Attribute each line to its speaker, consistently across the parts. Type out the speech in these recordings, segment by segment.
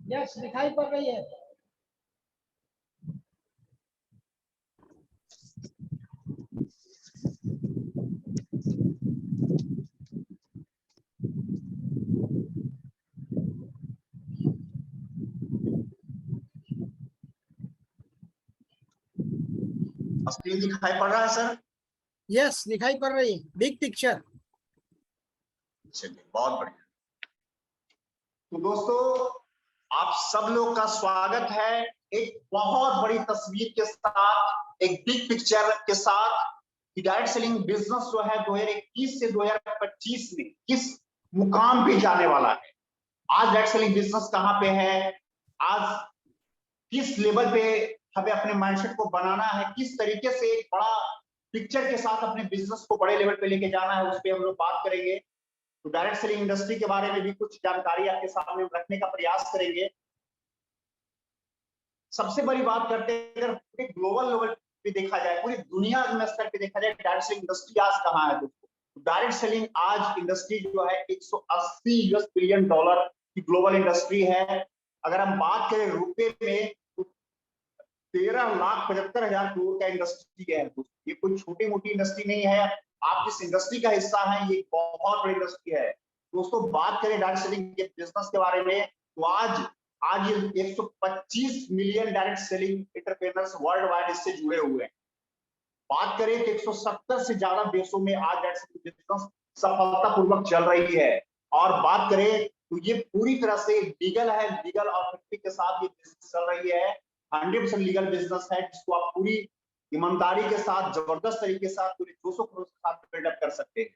Speaker 1: Yes, दिखाई पड़ रही है।
Speaker 2: स्क्रीन दिखाई पड़ रहा है सर?
Speaker 1: यस, दिखाई पड़ रही है, बिग पिक्चर।
Speaker 2: चलिए, बहुत बढ़िया। तो दोस्तों, आप सब लोग का स्वागत है एक बहुत बड़ी तस्वीर के साथ, एक बिग पिक्चर के साथ कि डायरेक्ट सेलिंग बिजनेस जो है 2021 से 2025 में किस मुकाम पे जाने वाला है। आज डायरेक्ट सेलिंग बिजनेस कहाँ पे है, आज किस लेवल पे हमें अपने माइंडसेट को बनाना है, किस तरीके से एक बड़ा पिक्चर के साथ अपने बिजनेस को बड़े लेवल पे लेके जाना है, उस पर हम लोग बात करेंगे। तो डायरेक्ट सेलिंग इंडस्ट्री के बारे में भी कुछ जानकारी आपके सामने रखने का प्रयास करेंगे। सबसे बड़ी बात करते हैं, अगर पूरे ग्लोबल लेवल पे देखा जाए, पूरी दुनिया में स्तर पे देखा जाए, डायरेक्ट सेलिंग इंडस्ट्री आज कहाँ है दोस्तों। तो डायरेक्ट सेलिंग आज इंडस्ट्री जो है 180 यूएस बिलियन डॉलर की ग्लोबल इंडस्ट्री है। अगर हम बात करें रुपए में तो 13,75,000 करोड़ का इंडस्ट्री है दोस्तों। ये कोई छोटी मोटी इंडस्ट्री नहीं है। आप जिस इंडस्ट्री का हिस्सा है, ये बहुत बड़ी इंडस्ट्री है दोस्तों। बात करें डायरेक्ट सेलिंग के बिजनेस के बारे में तो आज ये 125 million direct selling entrepreneurs world wide इससे जुड़े हुए हैं। बात करें तो 170 से ज्यादा देशों में आज डायरेक्ट सेलिंग बिजनेस सफलतापूर्वक चल रही है। और बात करें तो ये पूरी तरह से लीगल है, लीगल अथॉरिटी के साथ ये बिजनेस चल रही है। 100% लीगल बिजनेस है, जिसको आप पूरी ईमानदारी के साथ, जबरदस्त तरीके से साथ, पूरे 200 करोड़ के साथ बिल्डअप कर सकते हैं।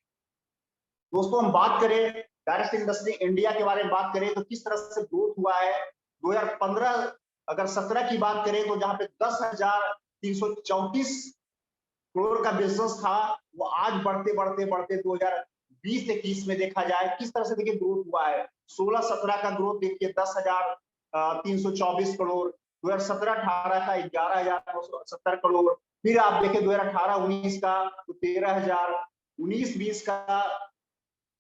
Speaker 2: दोस्तों, हम बात करें डायरेक्ट इंडस्ट्री इंडिया के बारे में बात करें तो किस तरह से ग्रोथ हुआ है। 2015 अगर 17 की बात करें तो जहां पे 10,334 करोड़ का बिजनेस था, वो आज बढ़ते बढ़ते बढ़ते 2020-21 में देखा जाए किस तरह से देखिए ग्रोथ हुआ है। 16-17 का ग्रोथ देखिए 10,324 करोड़, 2017-18 का 11,970 करोड़, फिर आप देखिए 2018-19 का तो 13,000, 19-20 का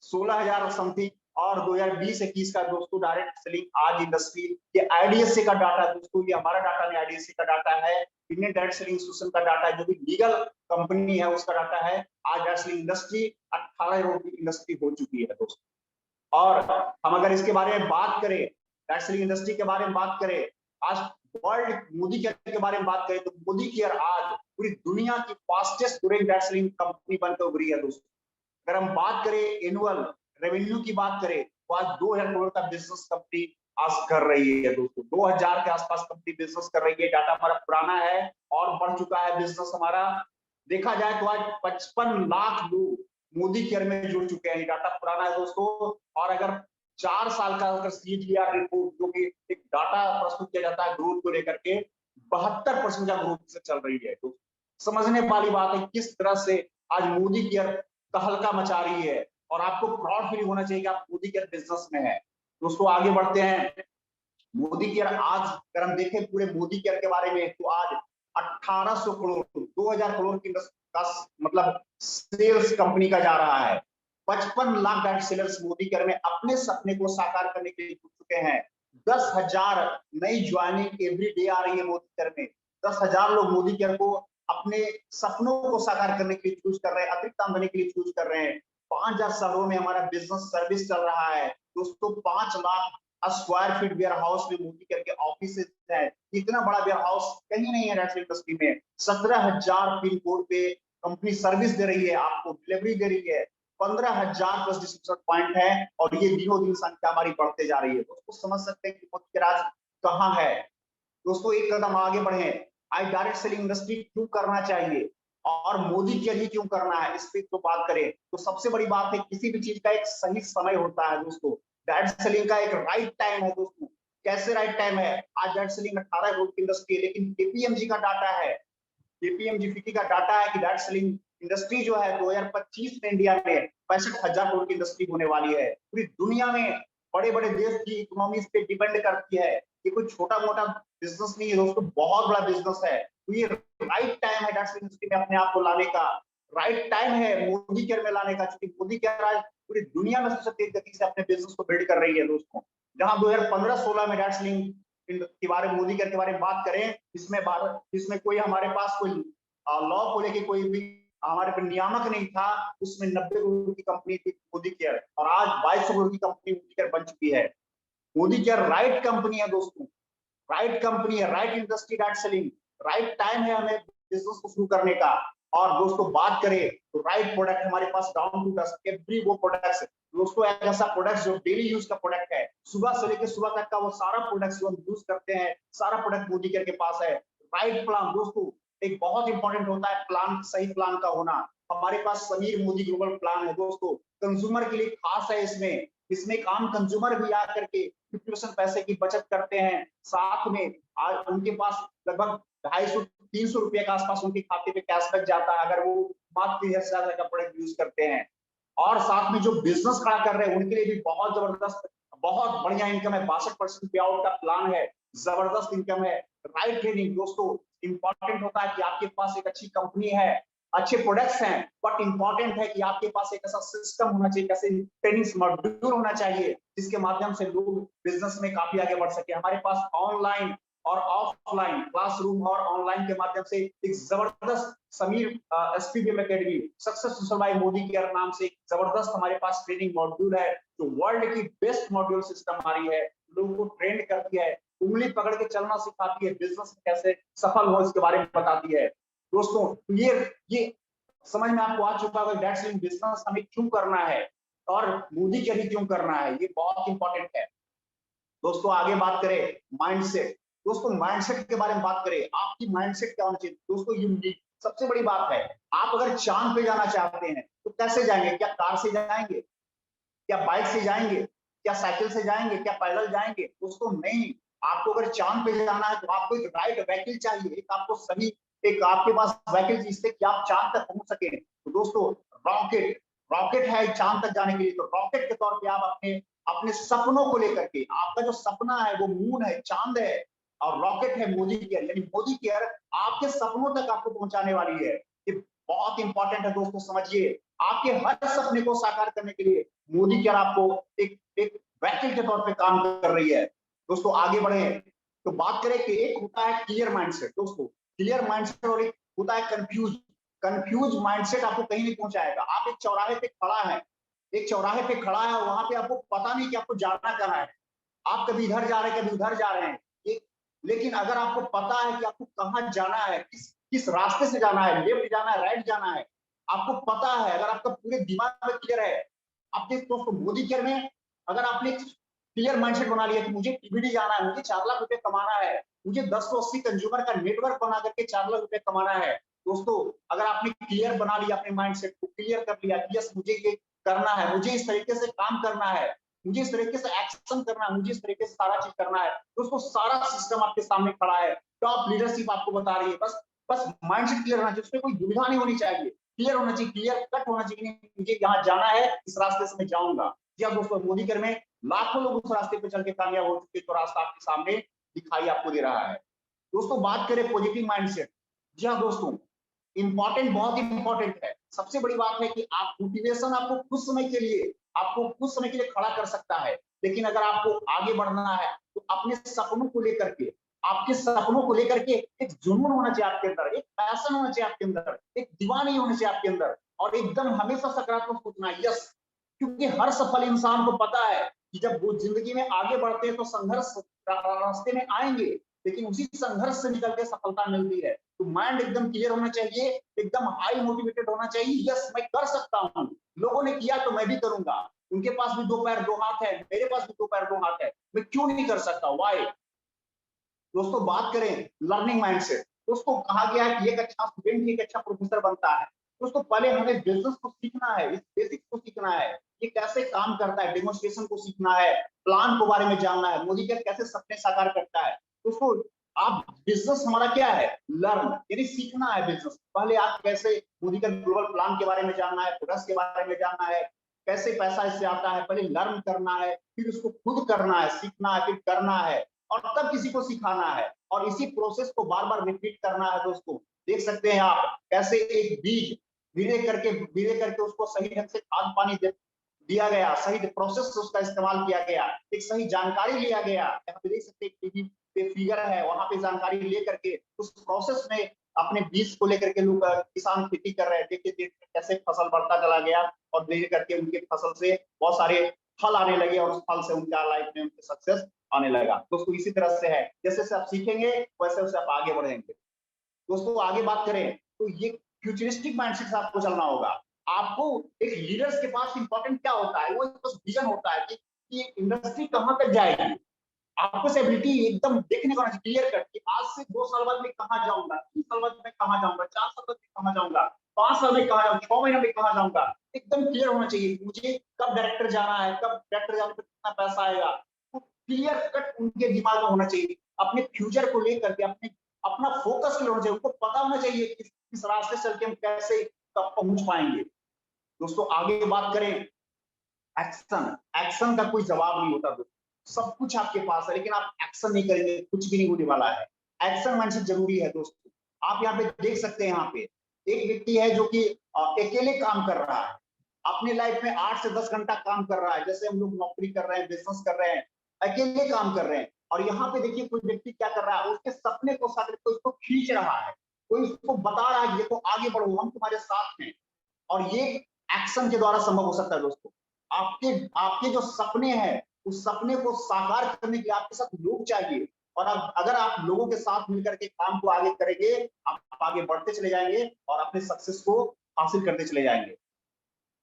Speaker 2: 16,000 समथिंग, और 2020-21 का दोस्तों डायरेक्ट सेलिंग आज इंडस्ट्री, ये आईडीएससी का डाटा है दोस्तों, ये हमारा डाटा नहीं, आईडीएससी का डाटा है, इंडियन डायरेक्ट सेलिंग एसोसिएशन का डाटा है, जो भी लीगल कंपनी है उसका डाटा है। आज डायरेक्ट सेलिंग इंडस्ट्री 18 करोड़ की इंडस्ट्री हो चुकी है दोस्तों। और हम अगर इसके बारे में बात करें, डायरेक्ट सेलिंग इंडस्ट्री के बारे में बात करें, आज वर्ल्ड मोदी केयर के बारे में बात करें तो मोदी केयर आज पूरी दुनिया की fastest growing direct selling company बनकर उभरी है दोस्तों। अगर हम बात करें एनुअल रेवेन्यू की बात करें तो आज 2,000 करोड़ का बिजनेस कंपनी आज कर रही है दोस्तों। 2,000 के आसपास कंपनी बिजनेस कर रही है। डाटा हमारा पुराना है और बढ़ चुका है बिजनेस हमारा। देखा जाए तो आज 55 लाख लोग मोदी केयर में जुड़ चुके हैं। डाटा पुराना है दोस्तों। और अगर 4 साल का अगर सीजीआर रिपोर्ट जो कि एक डाटा प्रस्तुत किया जाता है ग्रोथ को लेकर के, 72% का ग्रोथ से चल रही है। तो समझने वाली बात है किस तरह से आज मोदी केयर तहलका मचा रही है, और आपको प्राउड फील होना चाहिए कि आप मोदी केयर बिजनेस में है दोस्तों। आगे बढ़ते हैं। मोदी केयर आज अगर हम देखें पूरे मोदी केयर के बारे में तो आज 1800 करोड़, 2,000 करोड़ की का मतलब सेल्स कंपनी का जा रहा है। 55 lakh direct sellers Modi care में अपने सपने को साकार करने के लिए जुट चुके हैं। 10,000 नई ज्वाइनिंग एवरी डे आ रही है मोदी केयर में। 10,000 लोग मोदी केयर को अपने सपनों को साकार करने के लिए चूज कर रहे हैं, अतिरिक्त आमदनी के लिए चूज कर रहे हैं। 5,000 शहरों में हमारा बिजनेस सर्विस चल रहा है दोस्तों। 5 lakh square feet warehouse में मोदी केयर के ऑफिस है। इतना बड़ा वेयर हाउस कहीं नहीं है डायरेक्ट इंडस्ट्री में। 17,000 पिन कोड पे कंपनी सर्विस दे रही है, आपको डिलीवरी दे रही है। 15,000 प्लस डिस्ट्रीब्यूशन पॉइंट है, और ये दिनों दिन संख्या हमारी बढ़ते जा रही है। दोस्तों समझ सकते हैं कि मोदी केयर आज कहाँ है। दोस्तों एक कदम आगे बढ़े, आज डायरेक्ट सेलिंग इंडस्ट्री क्यों करना चाहिए और मोदी केयर ही क्यों करना है, इस पे तो बात करें तो सबसे बड़ी बात है किसी भी चीज का एक सही समय होता है दोस्तों। डायरेक्ट सेलिंग का एक राइट टाइम है दोस्तों। कैसे राइट टाइम है? आज डायरेक्ट सेलिंग 18 करोड़ की इंडस्ट्री है, लेकिन केपीएमजी का डाटा है, केपीएमजी का डाटा है कि डायरेक्ट सेलिंग इंडस्ट्री जो है 2025 में इंडिया में 65,000 करोड़ की इंडस्ट्री होने वाली है। पूरी दुनिया में बड़े बड़े देश की इकोनॉमी इस पे डिपेंड करती है। ये कोई छोटा मोटा बिजनेस नहीं है दोस्तों, बहुत बड़ा बिजनेस है। तो ये राइट टाइम है डायरेक्ट सेलिंग इंडस्ट्री में अपने आप को लाने का, राइट टाइम है मोदी केयर में लाने का, क्योंकि मोदी केयर आज पूरी दुनिया में सबसे तेज गति से अपने बिजनेस को बिल्ड कर रही है दोस्तों। जहां 2015-16 में डेट सेलिंग के बारे में, मोदी केयर के बारे में बात करें, इसमें कोई हमारे पास कोई लॉ को लेके कोई भी हमारे पर नियामक नहीं था। उसमें 90 करोड़ की कंपनी थी मोदी केयर, और आज 22 करोड़ की कंपनी मोदी केयर बन चुकी है। मोदी केयर राइट कंपनी है दोस्तों, राइट कंपनी है, right industry, right selling, right time है हमें बिजनेस को शुरू करने का। और दोस्तों बात करें तो राइट प्रोडक्ट हमारे पास डाउन टू डस्ट एवरी वो प्रोडक्ट्स दोस्तों, एक ऐसा प्रोडक्ट जो डेली यूज का प्रोडक्ट है, सुबह से लेकर सुबह तक का वो सारा प्रोडक्ट जो हम यूज करते हैं, सारा प्रोडक्ट मोदी केयर के पास है। राइट प्लान दोस्तों, एक बहुत इंपॉर्टेंट होता है प्लान, सही प्लान का होना। हमारे पास समीर मोदी ग्लोबल प्लान है दोस्तों, कंज्यूमर के लिए खास है। इसमें एक आम कंज्यूमर भी आकर के 50% पैसे की बचत करते हैं। साथ में आज उनके पास लगभग 250-300 रुपए के आसपास उनके खाते पे कैशबैक जाता है अगर वो मात्र 3000 का प्रोडक्ट यूज करते हैं। और साथ में जो बिजनेस खड़ा कर रहे हैं उनके लिए भी बहुत जबरदस्त, बहुत बढ़िया इनकम है। 62% पे आउट का प्लान है, जबरदस्त इनकम है। राइट ट्रेनिंग दोस्तों, इंपॉर्टेंट होता है कि आपके पास एक अच्छी कंपनी है, अच्छे प्रोडक्ट्स हैं, बट इंपॉर्टेंट है कि आपके पास एक ऐसा सिस्टम होना चाहिए, कैसे ट्रेनिंग मॉड्यूल होना चाहिए जिसके माध्यम से लोग बिजनेस में काफी आगे बढ़ सके। हमारे पास ऑनलाइन और ऑफलाइन क्लासरूम और ऑनलाइन के माध्यम से एक जबरदस्त Sameer SPBM academy successful by Modicare नाम से एक जबरदस्त हमारे पास ट्रेनिंग मॉड्यूल है, जो वर्ल्ड की बेस्ट मॉड्यूल सिस्टम हमारी है। लोगों को ट्रेंड करती है, उंगली पकड़ के चलना सिखाती है, बिजनेस में कैसे सफल हो इसके बारे में बताती है। दोस्तों ये समझ में आपको आ चुका होगा डेट सेलिंग बिजनेस हमें क्यों करना है और मोदी केयर क्यों करना है, ये बहुत इंपॉर्टेंट है। दोस्तों आगे बात करें माइंडसेट, दोस्तों माइंडसेट के बारे में बात करें, आपकी माइंडसेट क्या होना चाहिए दोस्तों। यूनिक सबसे बड़ी बात है, आप अगर चांद पे जाना चाहते हैं तो कैसे जाएंगे? क्या कार से जाएंगे, क्या बाइक से जाएंगे, क्या साइकिल से जाएंगे, क्या पैदल जाएंगे? दोस्तों नहीं, आपको अगर चांद पे जाना है तो आपको एक राइट व्हीकल चाहिए, एक आपको सही एक आपके पास व्हीकल जिससे कि आप चांद तक पहुंच सके। तो दोस्तों रॉकेट, रॉकेट है चांद तक जाने के लिए, तो रॉकेट के तौर पे आप अपने अपने सपनों को लेकर के, आपका जो सपना है वो मून है, चांद है, और रॉकेट है मोदी केयर, यानी मोदी केयर आपके सपनों तक आपको पहुंचाने वाली है। ये बहुत इंपॉर्टेंट है दोस्तों, समझिए। आपके हर सपने को साकार करने के लिए मोदी केयर आपको एक व्हीकल के तौर पे काम कर रही है। दोस्तों आगे बढ़े तो बात करें कि एक होता है क्लियर माइंडसेट दोस्तों, क्लियर माइंडसेट, और एक होता है कंफ्यूज माइंडसेट आपको कहीं नहीं पहुंचाएगा। आप एक चौराहे पे खड़ा है, एक चौराहे पे खड़ा है और वहां पे आपको पता नहीं कि आपको जाना कहाँ है, आप कभी इधर जा रहे हैं कभी उधर जा रहे हैं, लेकिन अगर आपको पता है कि आपको कहाँ जाना है, किस रास्ते से जाना है, लेफ्ट जाना है, राइट जाना है, आपको पता है, अगर आपका पूरे दिमाग में क्लियर है, आपके दोस्तों मोदी केयर में अगर आपने क्लियर माइंडसेट बना लिया कि मुझे टीबीडी जाना है, मुझे 4 लाख रुपए कमाना है, मुझे 10 से 80 कंज्यूमर का नेटवर्क बना करके 4 लाख रुपए कमाना है। दोस्तों अगर आपने क्लियर बना लिया, अपने माइंडसेट को क्लियर कर लिया कि यस मुझे ये करना है, मुझे इस तरीके से काम करना है, मुझे इस तरीके से एक्शन करना है, मुझे इस तरीके से सारा चीज करना है, दोस्तों सारा सिस्टम आपके सामने खड़ा है, टॉप लीडरशिप आपको बता रही है। बस माइंडसेट क्लियर होना चाहिए, उसमें कोई दुविधा नहीं होनी चाहिए, क्लियर होना चाहिए, क्लियर कट होना चाहिए, मुझे यहाँ जाना है, इस रास्ते से मैं जाऊंगा। जी हाँ दोस्तों, मोदी केयर में लाखों लोग उस रास्ते पे चल के कामयाब हो चुके, जो रास्ता आपके सामने दिखाई आपको दे रहा है। दोस्तों बात करें पॉजिटिव माइंडसेट, जी हाँ दोस्तों, इंपॉर्टेंट, बहुत इंपॉर्टेंट है। सबसे बड़ी बात है कि आप मोटिवेशन आपको कुछ समय के लिए, आपको कुछ समय के लिए खड़ा कर सकता है, लेकिन अगर आपको आगे बढ़ना है तो अपने सपनों को लेकर के, आपके सपनों को लेकर के एक जुनून होना चाहिए आपके अंदर, एक पैशन होना चाहिए आपके अंदर, एक दीवानी होनी चाहिए आपके अंदर, और एकदम हमेशा सकारात्मक सोचना है। यस, क्योंकि हर सफल इंसान को पता है कि जब वो जिंदगी में आगे बढ़ते हैं तो संघर्ष रास्ते में आएंगे, लेकिन उसी संघर्ष से निकल के सफलता मिलती है। तो माइंड एकदम क्लियर होना चाहिए, एकदम हाई मोटिवेटेड होना चाहिए। यस मैं कर सकता हूँ, लोगों ने किया तो मैं भी करूंगा, उनके पास भी 2 पैर 2 हाथ है, मेरे पास भी 2 पैर 2 हाथ है, मैं क्यों नहीं कर सकता, वाई। दोस्तों बात करें लर्निंग माइंडसेट, दोस्तों कहा गया है कि एक अच्छा स्टूडेंट ही एक अच्छा प्रोफेसर बनता है। दोस्तों पहले हमें बिजनेस को सीखना है, इस बेसिक्स को सीखना है, ये कैसे काम करता है, डेमोन्स्ट्रेशन को सीखना है, प्लान के बारे में जानना है, मोदी केयर कैसे सपने साकार करता है। दोस्तों आप बिजनेस हमारा क्या है, लर्न, यानी सीखना है बिजनेस। पहले आप कैसे मोदी केयर ग्लोबल प्लान के बारे में जानना है, प्रोडक्ट्स के बारे में जानना है, कैसे पैसा इससे आता है, पहले लर्न करना है, फिर उसको खुद करना है, सीखना है, फिर करना है, और तब किसी को सिखाना है, और इसी प्रोसेस को बार बार रिपीट करना है। दोस्तों देख सकते हैं आप कैसे एक बीज धीरे करके उसको सही ढंग से खाद पानी दिया गया, सही प्रोसेस से उसका इस्तेमाल किया गया, एक सही जानकारी लिया गया। यहाँ पे देख सकते हैं टीवी पे फिगर है, वहां पे जानकारी लेकर के उस प्रोसेस में अपने बीज को लेकर के लोग किसान खेती कर रहे हैं। देखिए कैसे फसल बढ़ता चला गया और धीरे करके उनके फसल से बहुत सारे फल आने लगे और उस फल से उनका लाइफ में उनके सक्सेस आने लगा। दोस्तों इसी तरह से है, जैसे जैसे आप सीखेंगे वैसे वैसे आप आगे बढ़ेंगे। दोस्तों आगे बात करें तो ये फ्यूचरिस्टिक माइंडसेट से आपको चलना होगा। आपको एक लीडर्स के पास इंपॉर्टेंट क्या होता है, वो बस विजन होता है कि इंडस्ट्री कहां तक जाएगी। आपको से एबिलिटी एकदम देखने को क्लियर कट कि आज से 2 साल बाद मैं कहां जाऊंगा, 3 साल बाद मैं कहां जाऊंगा, 4 साल बाद मैं कहां जाऊंगा, 5 साल में कहां जाऊंगा, 6 महीने में कहां जाऊंगा। एकदम क्लियर होना चाहिए मुझे कब डायरेक्टर जाना है, कब डायरेक्टर जाने पर कितना पैसा आएगा, तो क्लियर कट उनके दिमाग में होना चाहिए। अपने फ्यूचर को लेकर के अपना फोकस होना चाहिए, उनको पता होना चाहिए कि किस रास्ते से चल के हम कैसे कब पहुंच पाएंगे। दोस्तों आगे बात करें, एक्शन का कोई जवाब नहीं होता दोस्तों। सब कुछ आपके पास है लेकिन आप एक्शन नहीं करेंगे, कुछ भी नहीं होने वाला है। एक्शन माइंडसेट जरूरी है दोस्तों। आप यहाँ पे देख सकते हैं, यहाँ पे एक व्यक्ति है जो कि अकेले काम कर रहा है, अपनी लाइफ में 8 से 10 घंटा काम कर रहा है। जैसे हम लोग नौकरी कर रहे हैं, बिजनेस कर रहे हैं, अकेले काम कर रहे हैं। और यहाँ पे देखिए कोई व्यक्ति क्या कर रहा है, उसके सपने को साथ कोई उसको खींच रहा है, कोई उसको बता रहा है कि देखो आगे बढ़ो, हम तुम्हारे साथ हैं। और ये एक्शन के द्वारा संभव हो सकता है दोस्तों। आपके आपके जो सपने हैं, उस सपने को साकार करने के लिए आपके साथ लोग चाहिए। और अगर आप लोगों के साथ मिलकर के काम को आगे करेंगे, आप आगे बढ़ते चले जाएंगे और अपने सक्सेस को हासिल करते चले जाएंगे।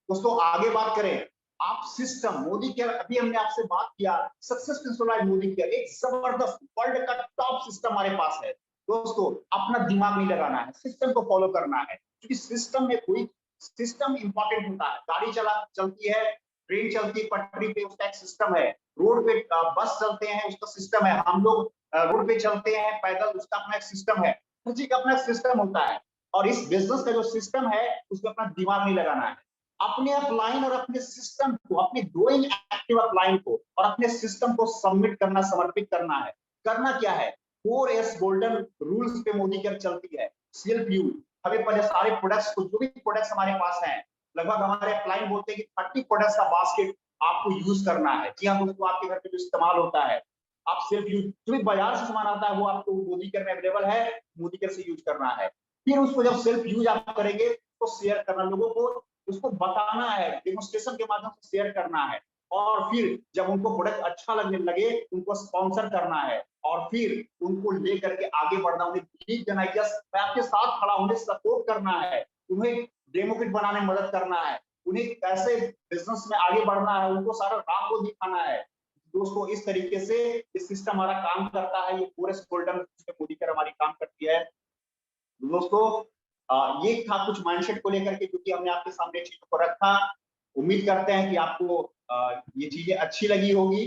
Speaker 2: दोस्तों आगे बात करें, आप सिस्टम मोदी केयर, अभी हमने आपसे बात किया सक्सेस प्रिंसिपल मोदी केयर, एक जबरदस्त वर्ल्ड का टॉप सिस्टम हमारे पास है। दोस्तों अपना दिमाग नहीं लगाना है, सिस्टम को फॉलो करना है, क्योंकि सिस्टम में कोई सिस्टम इंपॉर्टेंट होता है। गाड़ी चलती है, ट्रेन चलती है पटरी पे, उसका एक सिस्टम है। रोड पे बस चलते हैं, उसका सिस्टम है। हम लोग रोड पे चलते हैं पैदल, उसका अपना एक सिस्टम है। हर चीज का अपना सिस्टम होता है। और इस बिजनेस का जो सिस्टम है उसमें अपना दिमाग नहीं लगाना है। अपने अपलाइन और अपने सिस्टम को, अपने ग्रोइंग एक्टिव अपलाइन को और अपने सिस्टम को सबमिट करना, समर्पित करना है। करना क्या है, 4S गोल्डन रूल्स पे मोदी केयर चलती है। सेल्फ यूज, हमें पहले सारे प्रोडक्ट्स को, जो भी प्रोडक्ट्स हमारे पास हैं, लगभग हमारे अपलाइन बोलते हैं कि 30 प्रोडक्ट्स का बास्केट आपको यूज करना है। जी हाँ दोस्तों, आपके घर पे जो इस्तेमाल होता है, आप सेल्फ यूज, जो भी बाजार से सामान आता है वो आपको मोदी केयर में अवेलेबल है, मोदी केयर से यूज करना है। फिर उसको जब सेल्फ यूज आप करेंगे तो शेयर करना, लोगों को उसको बताना है, डेमोन्स्ट्रेशन के माध्यम से शेयर करना है। और फिर जब उनको प्रोडक्ट अच्छा लगने लगे, उनको स्पॉन्सर करना है और फिर उनको लेकर के आगे बढ़ना, उन्हें बिलीव देना है, यस मैं आपके साथ खड़ा हूं, उन्हें सपोर्ट करना है, उन्हें डेमो किट बनाने में मदद करना है, उन्हें कैसे बिजनेस में आगे बढ़ना है, उनको सारा राह को दिखाना है। दोस्तों इस तरीके से ये सिस्टम हमारा काम करता है। ये पूरे गोल्डन मोदी केयर हमारी काम करती है। दोस्तों ये था कुछ माइंडसेट को लेकर के, क्योंकि हमने आपके सामने चीजों को रखा। उम्मीद करते हैं कि आपको ये चीजें अच्छी लगी होगी।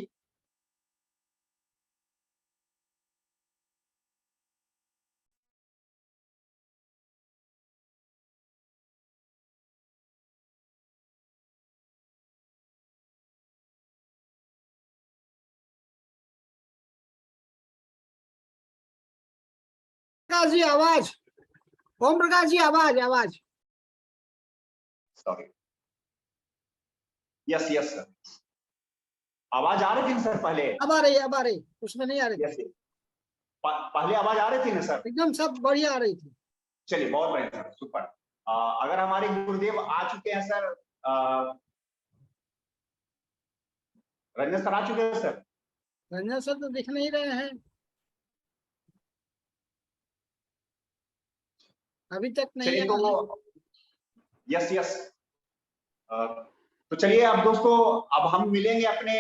Speaker 1: प्रकाश जी आवाज, ओम प्रकाश जी आवाज, आवाज।
Speaker 2: सॉरी, यस यस सर, आवाज आ रही थी सर पहले?
Speaker 1: अब आ रही है, अब आ रही, उसमें नहीं आ रही
Speaker 2: यस, पहले आवाज आ रही थी ना सर?
Speaker 1: एकदम सब बढ़िया आ रही थी।
Speaker 2: चलिए बहुत बढ़िया सर, सुपर। अगर हमारे गुरुदेव आ चुके हैं सर, रंजन सर आ चुके हैं सर?
Speaker 1: रंजन सर तो दिख नहीं रहे हैं अभी तक, नहीं
Speaker 2: चलिए
Speaker 1: है।
Speaker 2: तो यस यस, तो चलिए अब दोस्तों, अब हम मिलेंगे अपने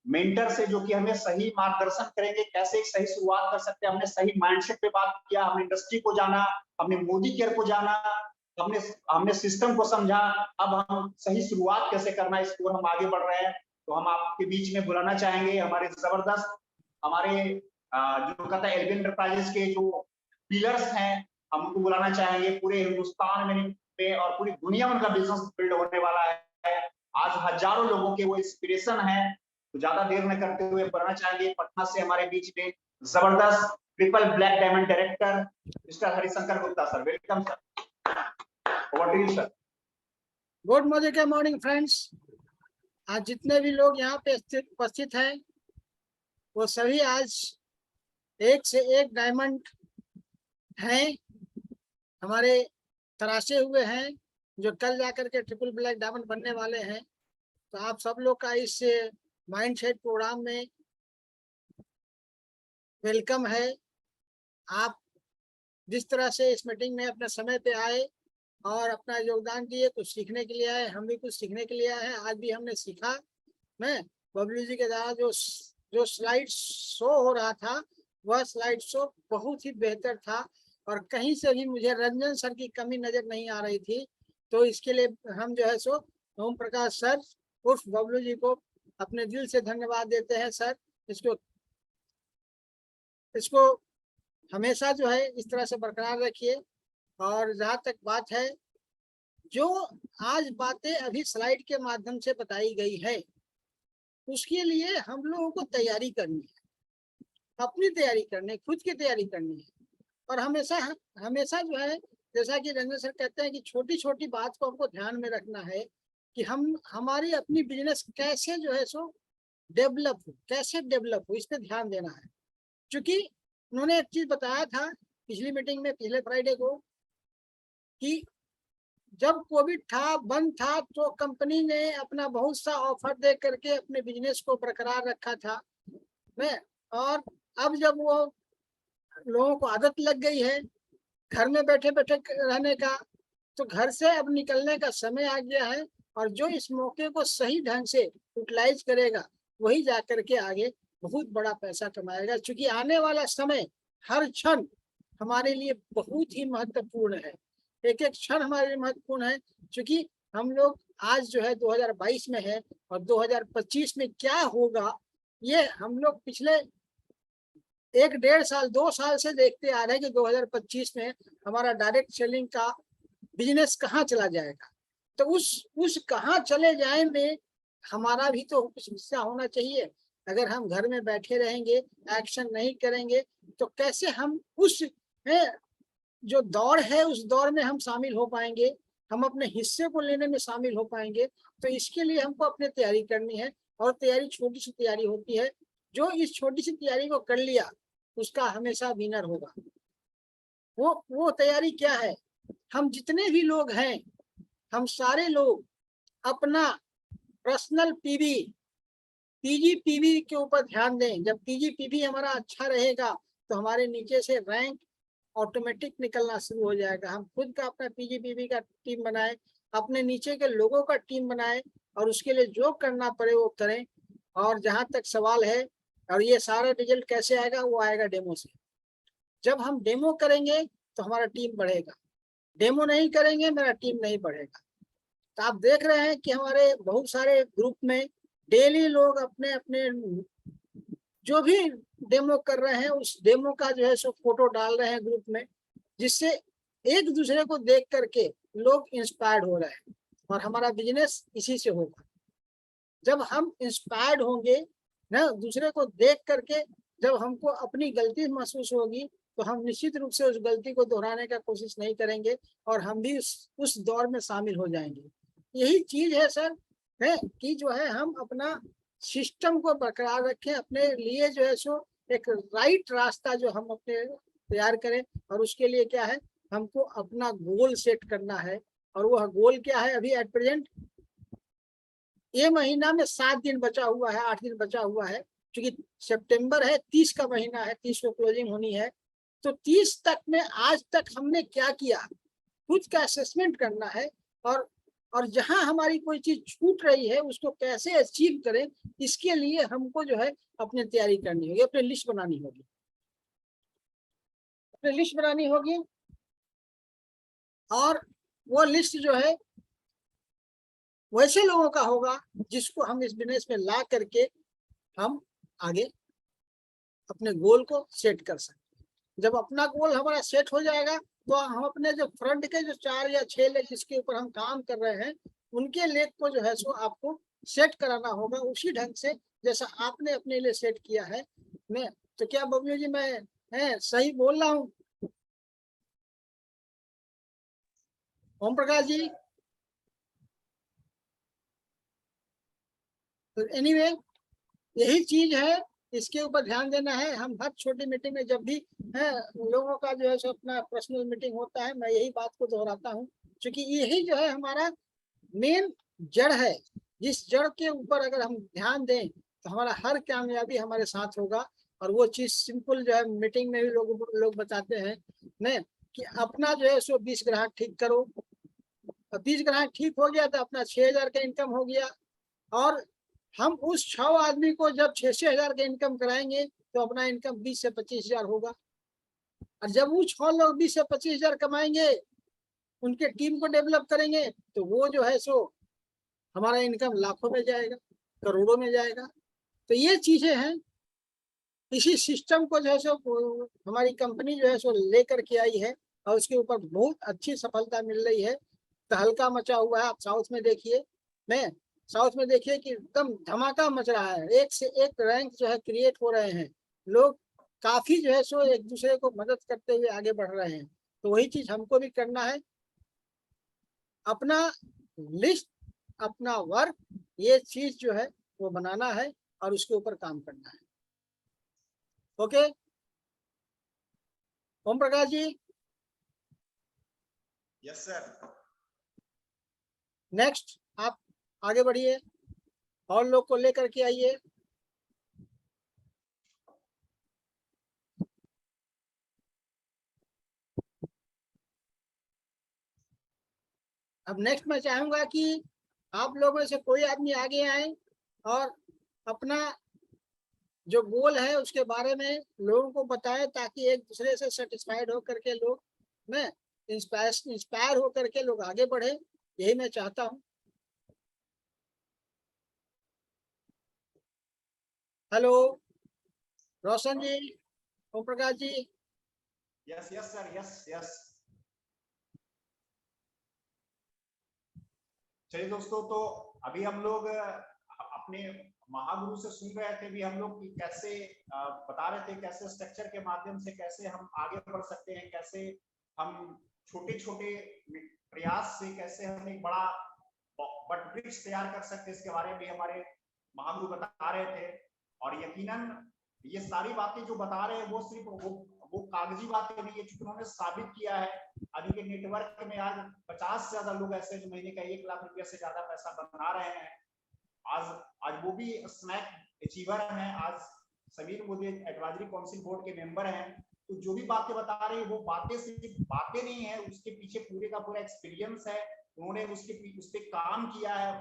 Speaker 2: मेंटर से, जो कि हमें सही मार्गदर्शन करेंगे, कैसे एक सही शुरुआत कर सकते हैं। हमने सही माइंडसेट पे बात किया, हमने इंडस्ट्री को जाना, हमने मोदी केयर को जाना, हमने हमने सिस्टम को समझा। अब हम सही शुरुआत कैसे करना है, इस ओर हम आगे बढ़ रहे हैं। तो हम आपके बीच में बुलाना चाहेंगे हमारे जबरदस्त, हमारे जो कहता है एल्विन एंटरप्राइजेस के जो पिलर्स हैं, हम उनको बुलाना चाहेंगे। पूरे हिंदुस्तान में और पूरी दुनिया में उनका बिजनेस बिल्ड होने वाला है। आज हजारों लोगों के वो इंस्पिरेशन है। तो ज्यादा देर न करते हुए बढ़ना चाहेंगे पटना से हमारे बीच में जबरदस्त triple black diamond director mister Harishankar Gupta sir. Welcome sir, over to you sir.
Speaker 1: Good morning friends, आज जितने भी लोग यहाँ पे उपस्थित हैं वो सभी आज एक से एक डायमंड हैं, हमारे तराशे हुए हैं, जो कल जाकर के ट्रिपल ब्लैक डायमंड बनने वाले हैं। तो आप सब लोग का इस माइंडसेट प्रोग्राम में वेलकम है। आप जिस तरह से इस मीटिंग में अपने समय पे आए और अपना योगदान दिए, कुछ सीखने के लिए आए, हम भी कुछ सीखने के लिए आए हैं। आज भी हमने सीखा। मैं बबलू जी के द्वारा जो स्लाइड शो हो रहा था वह स्लाइड शो बहुत ही बेहतर था और कहीं से भी मुझे रंजन सर की कमी नजर नहीं आ रही थी। तो इसके लिए हम जो है सो ओम प्रकाश सर उर्फ बबलू जी को अपने दिल से धन्यवाद देते हैं। सर इसको हमेशा जो है इस तरह से बरकरार रखिए। और जहाँ तक बात है, जो आज बातें अभी स्लाइड के माध्यम से बताई गई है उसके लिए हम लोगों को तैयारी करनी है, अपनी तैयारी करनी है, खुद की तैयारी करनी है। और हमेशा हमेशा जो है, जैसा कि रंजन सर कहते हैं कि छोटी छोटी बात को हमको ध्यान में रखना है कि हम हमारी अपनी बिजनेस कैसे जो है सो डेवलप हो, कैसे डेवलप हो, इस पे ध्यान देना है। क्योंकि उन्होंने एक चीज बताया था पिछली मीटिंग में, पिछले फ्राइडे को, कि जब कोविड था, बंद था, तो कंपनी ने अपना बहुत सा ऑफर दे करके अपने बिजनेस को बरकरार रखा था। और अब जब वो लोगों को आदत लग गई है घर में बैठे बैठे रहने का, तो घर से अब निकलने का समय आ गया है। और जो इस मौके को सही ढंग से यूटिलाइज करेगा वही जाकर के आगे बहुत बड़ा पैसा कमाएगा। क्योंकि आने वाला समय हर क्षण हमारे लिए बहुत ही महत्वपूर्ण है, एक एक क्षण हमारे लिए महत्वपूर्ण है। क्योंकि हम लोग आज जो है 2022 में है और 2025 में क्या होगा ये हम लोग पिछले 1-1.5 साल 2 साल से देखते आ रहे हैं कि 2025 में हमारा डायरेक्ट सेलिंग का बिजनेस कहाँ चला जाएगा। तो उस कहाँ चले जाए में हमारा भी तो कुछ हिस्सा होना चाहिए। अगर हम घर में बैठे रहेंगे, एक्शन नहीं करेंगे, तो कैसे हम उस जो दौड़ है उस दौड़ में हम शामिल हो पाएंगे, हम अपने हिस्से को लेने में शामिल हो पाएंगे। तो इसके लिए हमको अपनी तैयारी करनी है। और तैयारी छोटी सी तैयारी होती है, जो इस छोटी सी तैयारी को कर लिया उसका हमेशा विनर होगा। वो तैयारी क्या है? हम जितने भी लोग हैं, हम सारे लोग अपना पर्सनल पीजी के ऊपर ध्यान दें। जब पीजी हमारा अच्छा रहेगा तो हमारे नीचे से रैंक ऑटोमेटिक निकलना शुरू हो जाएगा। हम खुद का अपना पीजी का टीम बनाए, अपने नीचे के लोगों का टीम बनाए और उसके लिए जो करना पड़े वो करें। और जहां तक सवाल है, और ये सारा रिजल्ट कैसे आएगा, वो आएगा डेमो से। जब हम डेमो करेंगे तो हमारा टीम बढ़ेगा, डेमो नहीं करेंगे मेरा टीम नहीं बढ़ेगा। तो आप देख रहे हैं कि हमारे बहुत सारे ग्रुप में डेली लोग अपने अपने जो भी डेमो कर रहे हैं उस डेमो का जो है सो फोटो डाल रहे हैं ग्रुप में, जिससे एक दूसरे को देख करके लोग इंस्पायर्ड हो रहे हैं और हमारा बिजनेस इसी से होगा। जब हम इंस्पायर्ड होंगे ना, दूसरे को देख करके जब हमको अपनी गलती महसूस होगी तो हम निश्चित रूप से उस गलती को दोहराने का कोशिश नहीं करेंगे और हम भी उस दौर में शामिल हो जाएंगे। यही चीज है सर, है कि जो है हम अपना सिस्टम को बरकरार रखें, अपने लिए जो है सो एक राइट रास्ता जो हम अपने तैयार करें। और उसके लिए क्या है, हमको अपना गोल सेट करना है। और वह गोल क्या है? अभी एट प्रेजेंट ये महीना में 7 दिन बचा हुआ है, 8 दिन बचा हुआ है। क्योंकि सितंबर है, 30 का महीना है, 30 को क्लोजिंग होनी है। तो 30 तक में आज तक हमने क्या किया, खुद का असेसमेंट करना है। और जहां हमारी कोई चीज छूट रही है उसको कैसे अचीव करें, इसके लिए हमको जो है अपनी तैयारी करनी होगी, अपनी लिस्ट बनानी होगी, अपनी लिस्ट बनानी होगी। और वो लिस्ट जो है वैसे लोगों का होगा जिसको हम इस बिजनेस में ला करके हम आगे अपने गोल को सेट कर सकते। जब अपना गोल हमारा सेट हो जाएगा तो हम अपने जो फ्रंट के जो 4 या 6 लेग जिसके ऊपर हम काम कर रहे हैं उनके लेग को जो है सो आपको सेट कराना होगा उसी ढंग से जैसा आपने अपने लिए सेट किया है। मैं तो क्या बबलू जी, मैं सही बोल रहा हूँ? ओम प्रकाश जी, तो एनीवे यही चीज है, इसके ऊपर ध्यान देना है। हम हर छोटी मीटिंग में जब भी है लोगों का जो है सो अपना पर्सनल मीटिंग होता है, मैं यही बात को दोहराता हूँ, क्योंकि यही जो है हमारा मेन जड़ है। जिस जड़ के ऊपर अगर हम ध्यान दें तो हमारा हर कामयाबी हमारे साथ होगा। और वो चीज सिंपल जो है मीटिंग में भी लोग बताते हैं न, कि अपना जो है सो 20 ग्राहक ठीक करो। 20 ग्राहक ठीक हो गया तो अपना 6,000 का इनकम हो गया। और हम उस 6 आदमी को जब 6-6 हजार का इनकम कराएंगे तो अपना इनकम 20 से 25,000 होगा। और जब वो 6 लोग 20 से 25,000 कमाएंगे, उनके टीम को डेवलप करेंगे, तो वो जो है सो हमारा इनकम लाखों में जाएगा, करोड़ों में जाएगा। तो ये चीजें हैं, इसी सिस्टम को जो है सो हमारी कंपनी जो है सो लेकर के आई है, और उसके ऊपर बहुत अच्छी सफलता मिल रही है। तहलका मचा हुआ है। आप साउथ में देखिए, मैं साउथ में देखिए कि एकदम धमाका मच रहा है, एक से एक रैंक जो है क्रिएट हो रहे हैं। लोग काफी जो है सो एक दूसरे को मदद करते हुए आगे बढ़ रहे हैं। तो वही चीज हमको भी करना है, अपना लिस्ट, अपना वर्क, ये चीज जो है वो बनाना है और उसके ऊपर काम करना है। ओके ओम Prakash ji,
Speaker 2: yes sir.
Speaker 1: Next आप आगे बढ़िए और लोग को लेकर के आइए। अब नेक्स्ट मैं चाहूंगा कि आप लोगों में से कोई आदमी आगे आए और अपना जो गोल है उसके बारे में लोगों को बताएं, ताकि एक दूसरे से सेटिस्फाइड होकर के लोग में इंस्पायर होकर के लोग आगे बढ़े। यही मैं चाहता हूँ। Hello Roshan ji, Om Prakash ji.
Speaker 2: Yes yes sir, yes yes. चलिए दोस्तों, तो अभी हम लोग अपने महागुरु से सुन रहे थे भी हम लोग कि कैसे बता रहे थे कैसे स्ट्रक्चर के माध्यम से कैसे हम आगे बढ़ सकते हैं, कैसे हम छोटे छोटे प्रयास से कैसे हम एक बड़ा वट वृक्ष तैयार कर सकते हैं, इसके बारे में हमारे महागुरु बता रहे थे। और यकीनन ये सारी बातें जो बता रहे हैं वो सिर्फ वो कागजी बातें नहीं है, चूंकि उन्होंने साबित किया है। अभी के नेटवर्क में आज 50 से ज्यादा लोग ऐसे जो महीने का 1 लाख रुपया से ज्यादा पैसा बना रहे हैं। आज वो भी स्नैक अचीवर हैं, आज Sameer Modi advisory council board के मेंबर हैं। तो जो भी बातें बता रहे हैं वो बातें सिर्फ बातें नहीं है, उसके पीछे पूरे का पूरा एक्सपीरियंस है। उन्होंने उस पर काम किया है,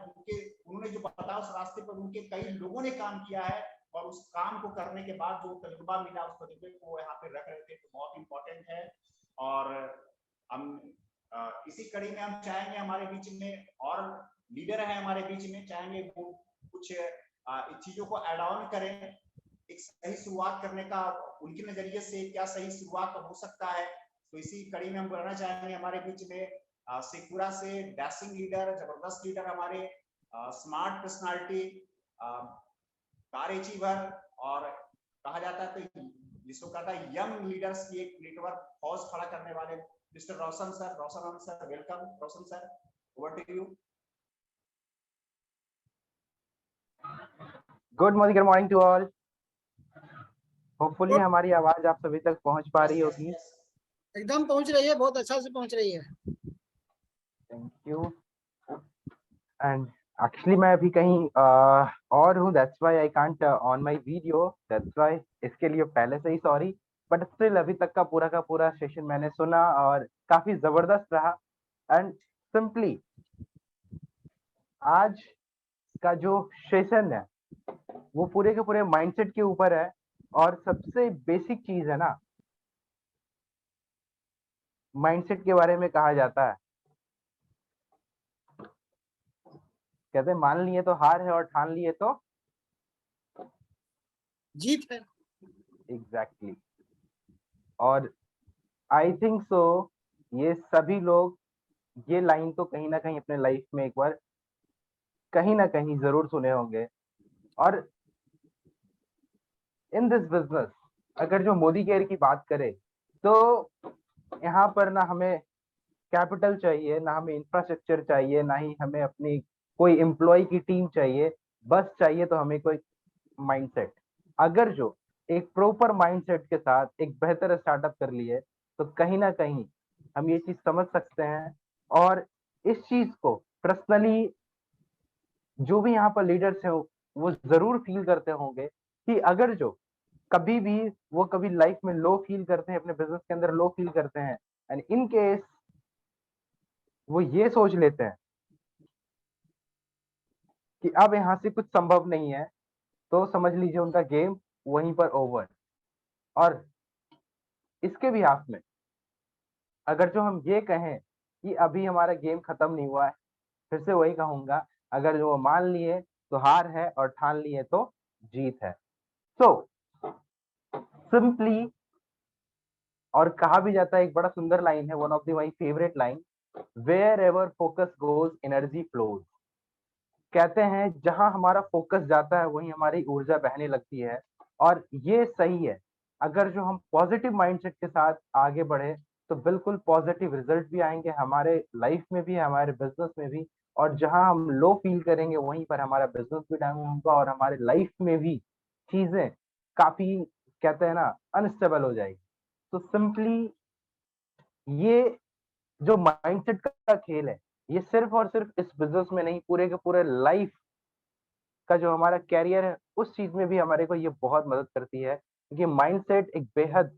Speaker 2: उन्होंने जो बताया उस रास्ते पर उनके कई लोगों ने काम किया है, और उस काम को करने के बाद जो तजुर्बा मिला उस तजुर्बे को यहाँ पे रख रहे थे, तो बहुत इंपॉर्टेंट है। और हम इसी कड़ी में हम चाहेंगे हमारे बीच में और लीडर है हमारे बीच में, चाहेंगे वो कुछ चीजों को एड ऑन करें, एक सही शुरुआत करने का उनके नजरिए से क्या सही शुरुआत हो सकता है। तो इसी कड़ी में हम करना चाहेंगे हमारे बीच में शेखपुरा से डैशिंग लीडर, जबरदस्त लीडर, हमारे स्मार्ट पर्सनालिटी, कार अचीवर, और कहा जाता है तो जिसको कहता है यंग लीडर्स की एक नेटवर्क फौज खड़ा करने वाले mister Roshan sir. Roshan sir, welcome. Roshan sir, over to you.
Speaker 3: Good morning to all. Hopefully हमारी आवाज आप सभी तक पहुंच पा रही होगी।
Speaker 1: एकदम पहुंच रही है, बहुत अच्छा से पहुंच रही है।
Speaker 3: Thank you. एंड एक्चुअली मैं अभी कहीं और हूँ, that's why I can't on my video, that's why इसके लिए पहले से ही सॉरी। बट स्टिल अभी तक का पूरा सेशन मैंने सुना और काफी जबरदस्त रहा। एंड सिंपली आज का जो सेशन है वो पूरे के पूरे माइंडसेट के ऊपर है। और सबसे बेसिक चीज है ना, माइंडसेट के बारे में कहा जाता है, कहते हैं मान लिए तो हार है और ठान लिए तो
Speaker 1: जीत है।
Speaker 3: एग्जैक्टली और आई थिंक सो ये सभी लोग ये लाइन तो कहीं ना कहीं अपने लाइफ में एक बार कहीं ना कहीं जरूर सुने होंगे। और इन दिस बिजनेस अगर जो मोदी केयर की बात करें तो यहाँ पर ना हमें कैपिटल चाहिए, ना हमें इंफ्रास्ट्रक्चर चाहिए, ना ही हमें अपनी कोई एम्प्लॉय की टीम चाहिए। बस चाहिए तो हमें कोई माइंडसेट। अगर जो एक प्रॉपर माइंडसेट के साथ एक बेहतर स्टार्टअप कर लिए तो कहीं ना कहीं हम ये चीज समझ सकते हैं। और इस चीज को पर्सनली जो भी यहाँ पर लीडर्स हैं वो जरूर फील करते होंगे कि अगर जो कभी भी वो कभी लाइफ में लो फील करते हैं, अपने बिजनेस के अंदर लो फील करते हैं, एंड इन केस वो ये सोच लेते हैं कि अब यहाँ से कुछ संभव नहीं है, तो समझ लीजिए उनका गेम वहीं पर ओवर। और इसके भी हाथ में अगर जो हम ये कहें कि अभी हमारा गेम खत्म नहीं हुआ है, फिर से वही कहूंगा, अगर जो वो मान लिए तो हार है और ठान लिए तो जीत है। सो सिंपली, और कहा भी जाता है, एक बड़ा सुंदर लाइन है, one of the my favourite line, wherever focus goes energy flows. कहते हैं जहां हमारा फोकस जाता है वहीं हमारी ऊर्जा बहने लगती है। और ये सही है। अगर जो हम पॉजिटिव माइंडसेट के साथ आगे बढ़े तो बिल्कुल पॉजिटिव रिजल्ट भी आएंगे हमारे लाइफ में भी, हमारे बिजनेस में भी। और जहां हम लो फील करेंगे वहीं पर हमारा बिजनेस भी डाउन होगा और हमारे लाइफ में भी चीजें काफी, कहते हैं ना, अनस्टेबल हो जाएगी। तो सिंपली ये जो माइंडसेट का खेल है, ये सिर्फ और सिर्फ इस बिजनेस में नहीं, पूरे के पूरे लाइफ का जो हमारा कैरियर है उस चीज में भी हमारे को ये बहुत मदद करती है। क्योंकि माइंडसेट एक बेहद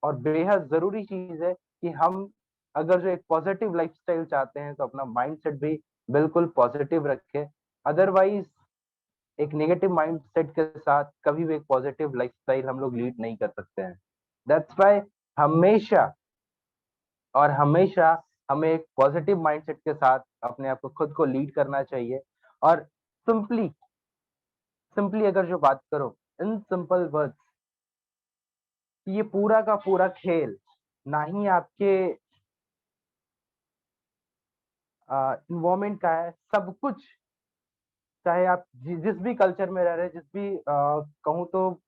Speaker 3: और बेहद जरूरी चीज है कि हम अगर जो एक पॉजिटिव लाइफस्टाइल चाहते हैं तो अपना माइंडसेट भी बिल्कुल पॉजिटिव रखें। अदरवाइज एक नेगेटिव माइंडसेट के साथ कभी भी एक पॉजिटिव लाइफस्टाइल हम लोग लीड नहीं कर सकते हैं। दैट्स व्हाई हमेशा और हमेशा हमें एक पॉजिटिव माइंडसेट के साथ अपने आप को खुद को लीड करना चाहिए। और सिंपली सिंपली अगर जो बात करो इन सिंपल वर्ड्स, ये पूरा का पूरा खेल ना ही आपके इन्वायरमेंट का है, सब कुछ, चाहे आप जिस भी कल्चर में रह रहे हैं, जिस भी कहूँ तो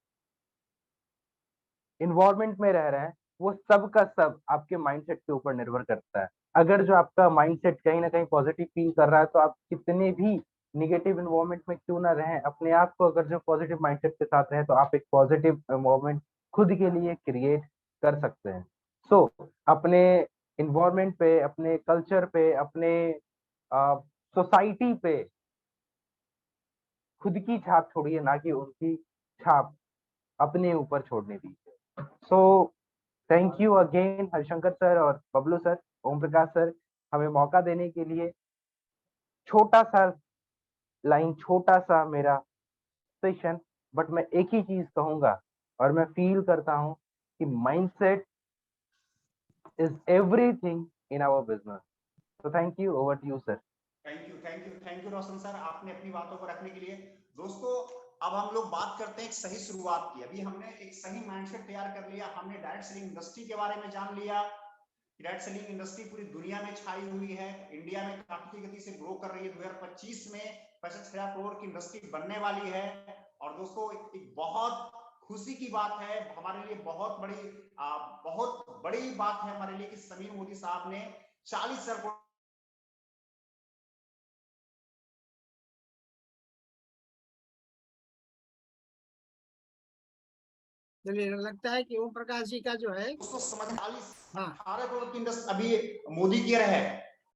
Speaker 3: इन्वायरमेंट में रह रहे हैं, वो सब का सब आपके माइंडसेट के ऊपर निर्भर करता है। अगर जो आपका माइंडसेट कहीं ना कहीं पॉजिटिव फील कर रहा है तो आप कितने भी निगेटिव इन्वायरमेंट में क्यों ना रहें, अपने आप को अगर जो पॉजिटिव माइंडसेट के साथ रहें तो आप एक पॉजिटिव इन्वायरमेंट खुद के लिए क्रिएट कर सकते हैं। सो अपने इन्वायरमेंट पे, अपने कल्चर पे, अपने सोसाइटी पे खुद की छाप छोड़िए, ना कि उनकी छाप अपने ऊपर छोड़ने दीजिए। So thank you again Harishankar sir और बबलू सर, ओम प्रकाश सर, हमें मौका देने के लिए। छोटा सा लाइन, छोटा सा मेरा सेशन, बट मैं एक ही चीज कहूंगा और मैं फील करता हूं कि mindset is everything in our business. तो thank you, over to you sir.
Speaker 2: Thank you Roshan sir, आपने अपनी बातों को रखने के लिए। दोस्तों, अब हम लोग बात करते हैं एक सही शुरुआत की। अभी हमने एक सही माइंडसेट तैयार कर लिया, हमने डायरेक्ट सेलिंग इंडस्ट्री के बारे में जान लिया। डायरेक्ट सेलिंग इंडस्ट्री पूरी दुनिया में छाई हुई है, इंडिया में काफी गति से ग्रो कर रही है। 2025 में 65,000 करोड़ की इंडस्ट्री बनने वाली है। और दोस्तों, एक बहुत खुशी की बात है हमारे लिए, बहुत बड़ी बात है हमारे लिए कि समीर मोदी साहब ने 40,000 करोड़
Speaker 1: चलिए, लगता है कि ओम प्रकाश जी का जो है
Speaker 2: दोस्तों समझ 18
Speaker 1: हाँ
Speaker 2: करोड़ की इंडस्ट्री अभी मोदी की है,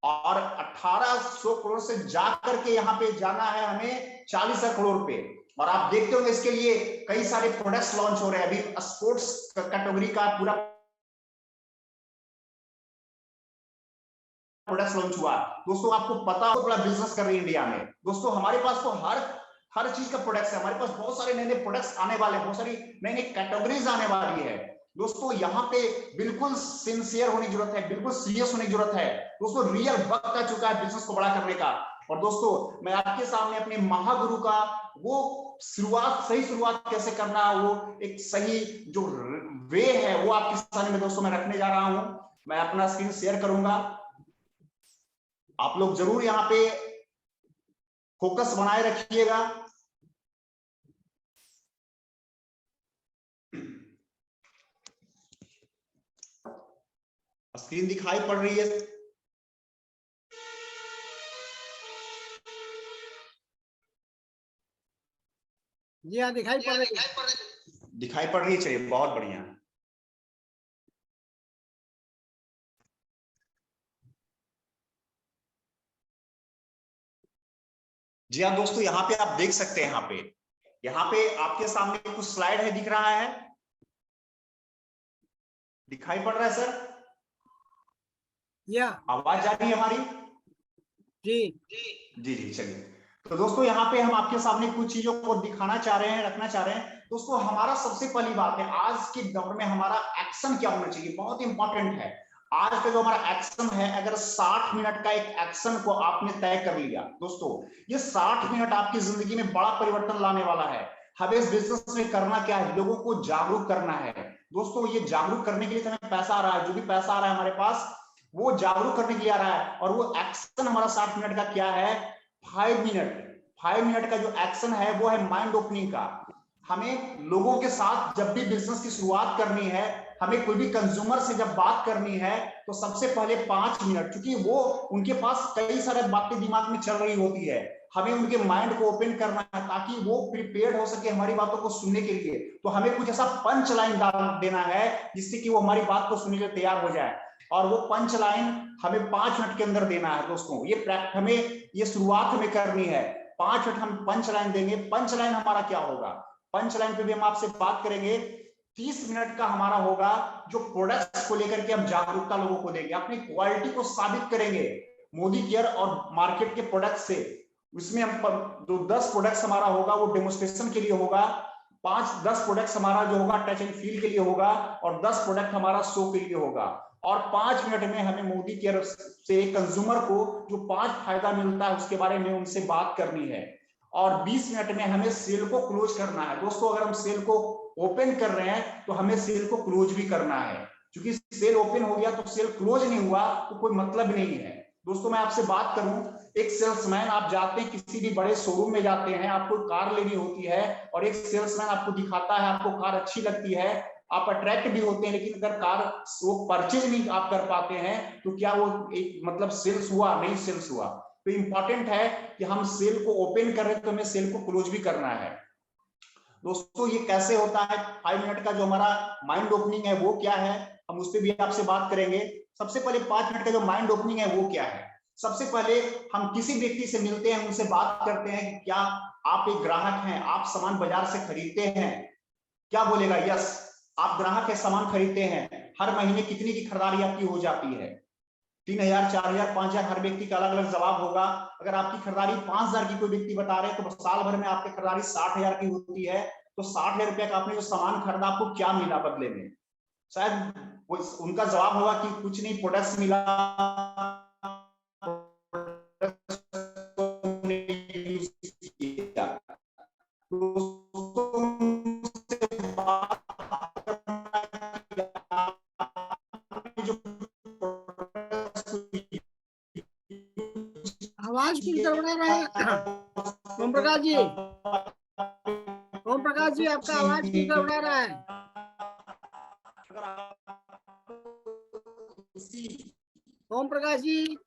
Speaker 2: और 1800 करोड़ से जा करके यहाँ पे जाना है हमें 40,000 करोड़ पे। और आप देखते होंगे इसके लिए कई सारे प्रोडक्ट्स लॉन्च हो रहे हैं। अभी स्पोर्ट्स कैटेगरी का पूरा प्रोडक्ट्स लॉन्च हुआ। दोस्तों आपको पता हो, बड़ा बिजनेस कर रही है इंडिया में। दोस्तों हमारे पास तो हर चीज का प्रोडक्ट्स है, हमारे पास बहुत सारे नए नए प्रोडक्ट्स आने वाले हैं, बहुत सारी नई नई कैटेगरीज आने वाली है। दोस्तों यहाँ पे बिल्कुल सिंसियर होने की जरूरत है, बिल्कुल सीरियस होने की जरूरत है। दोस्तों रियल वक्त आ चुका है बिजनेस को बड़ा करने का। और दोस्तों मैं आपके सामने अपने महागुरु का वो सही शुरुआत कैसे करना, वो एक सही जो वे है वो आपके सामने में दोस्तों मैं रखने जा रहा हूं। मैं अपना स्क्रीन शेयर करूंगा, आप लोग जरूर यहाँ पे फोकस बनाए रखिएगा। स्क्रीन दिखाई पड़ रही है?
Speaker 1: जी हाँ, दिखाई पड़ रही है।
Speaker 2: दिखाई पड़ रही है, चलिए बहुत बढ़िया। जी हाँ दोस्तों, यहाँ पे आप देख सकते हैं, यहाँ पे आपके सामने कुछ स्लाइड है, दिख रहा है, दिखाई पड़ रहा है सर?
Speaker 1: या
Speaker 2: आवाज जा रही है हमारी?
Speaker 1: जी
Speaker 2: जी जी, चलिए। तो दोस्तों यहाँ पे हम आपके सामने कुछ चीजों को दिखाना चाह रहे हैं, रखना चाह रहे हैं। दोस्तों हमारा सबसे पहली बात है, आज के दौर में हमारा एक्शन क्या होना चाहिए, बहुत इंपॉर्टेंट है। आज का जो हमारा एक्शन है, अगर 60 मिनट का एक एक्शन को आपने तय कर लिया दोस्तों, ये 60 मिनट आपकी जिंदगी में बड़ा परिवर्तन लाने वाला है। हमें इस बिजनेस में करना क्या है, लोगों को जागरूक करना है। दोस्तों ये जागरूक करने के लिए हमें पैसा आ रहा है, जो भी पैसा आ रहा है हमारे पास, वो जागरूक करने के लिए आ रहा है। और वो एक्शन हमारा 60 मिनट का क्या है, 5 मिनट का जो एक्शन है वो है माइंड ओपनिंग का। हमें लोगों के साथ जब भी बिजनेस की शुरुआत करनी है, हमें कोई भी कंज्यूमर से जब बात करनी है, तो सबसे पहले 5 मिनट, क्योंकि वो उनके पास कई सारे बातें दिमाग में चल रही होती है, हमें उनके माइंड को ओपन करना है ताकि वो प्रिपेयर्ड हो सके हमारी बातों को सुनने के लिए। तो हमें कुछ ऐसा पंच लाइन डाल देना है जिससे कि वो हमारी बात को सुनने के लिए तैयार हो जाए। और वो पंच लाइन हमें 5 मिनट के अंदर देना है दोस्तों। हमें ये शुरुआत हमें करनी है, 5 मिनट हम पंच लाइन देंगे। पंच लाइन हमारा क्या होगा, पंच लाइन पे भी हम आपसे बात करेंगे। 30 मिनट का हमारा होगा जो प्रोडक्ट्स को लेकर के हम जागरूकता लोगों को देंगे, अपनी क्वालिटी को साबित करेंगे मोदी केयर और मार्केट के प्रोडक्ट से। उसमें हम जो 10 प्रोडक्ट्स हमारा होगा वो डेमोस्ट्रेशन के लिए होगा, 5-10 प्रोडक्ट्स हमारा जो होगा टच एंड फील के लिए होगा, और 10 प्रोडक्ट हमारा शो के लिए होगा। और 5 मिनट में हमें मोदी केयर से कंज्यूमर को जो 5 फायदा मिलता है उसके बारे में उनसे बात करनी है। और 20 मिनट में हमें सेल को क्लोज करना है। दोस्तों अगर हम सेल को ओपन कर रहे हैं तो हमें सेल को क्लोज भी करना है, क्योंकि सेल ओपन हो गया तो सेल क्लोज नहीं हुआ तो कोई मतलब नहीं है। दोस्तों मैं आपसे बात करूं, एक सेल्समैन, आप जाते हैं किसी भी बड़े शोरूम में जाते हैं, आपको कार लेनी होती है और एक सेल्समैन आपको दिखाता है, आपको कार अच्छी लगती है, आप अट्रैक्ट भी होते हैं, लेकिन अगर कार वो परचेज नहीं आप कर पाते हैं तो क्या वो एक मतलब सेल्स हुआ? नहीं सेल्स हुआ। तो इंपॉर्टेंट है कि हम सेल को ओपन कर रहे हैं तो हमें सेल को क्लोज भी करना है। दोस्तों ये कैसे होता है, 5 मिनट का जो हमारा माइंड ओपनिंग है वो क्या है, हम उस पर भी आपसे बात करेंगे। सबसे पहले 5 मिनट का जो माइंड ओपनिंग है वो क्या है, सबसे पहले हम किसी व्यक्ति से मिलते हैं, उनसे बात करते हैं कि क्या आप एक ग्राहक हैं, आप सामान बाजार से खरीदते हैं? क्या बोलेगा? यस। आप ग्राहक है, सामान खरीदते हैं, हर महीने कितनी की खरीदारी आपकी हो जाती है? 3000, 4000, 5000, हर व्यक्ति का अलग अलग जवाब होगा। अगर आपकी खरीदारी 5000 की कोई व्यक्ति बता रहे हैं तो साल भर में आपकी खरीदारी 60000 की होती है, तो 60000 रुपया का आपने जो सामान खरीदा आपको क्या मिला बदले में? शायद उनका जवाब होगा कि कुछ नहीं, प्रोडक्ट्स मिला,
Speaker 1: आवाज क्यों गड़बड़ा रहा है? ओम प्रकाश जी, ओम प्रकाश जी आपका आवाज क्यों गड़बड़ा रहा है? ओम प्रकाश जी,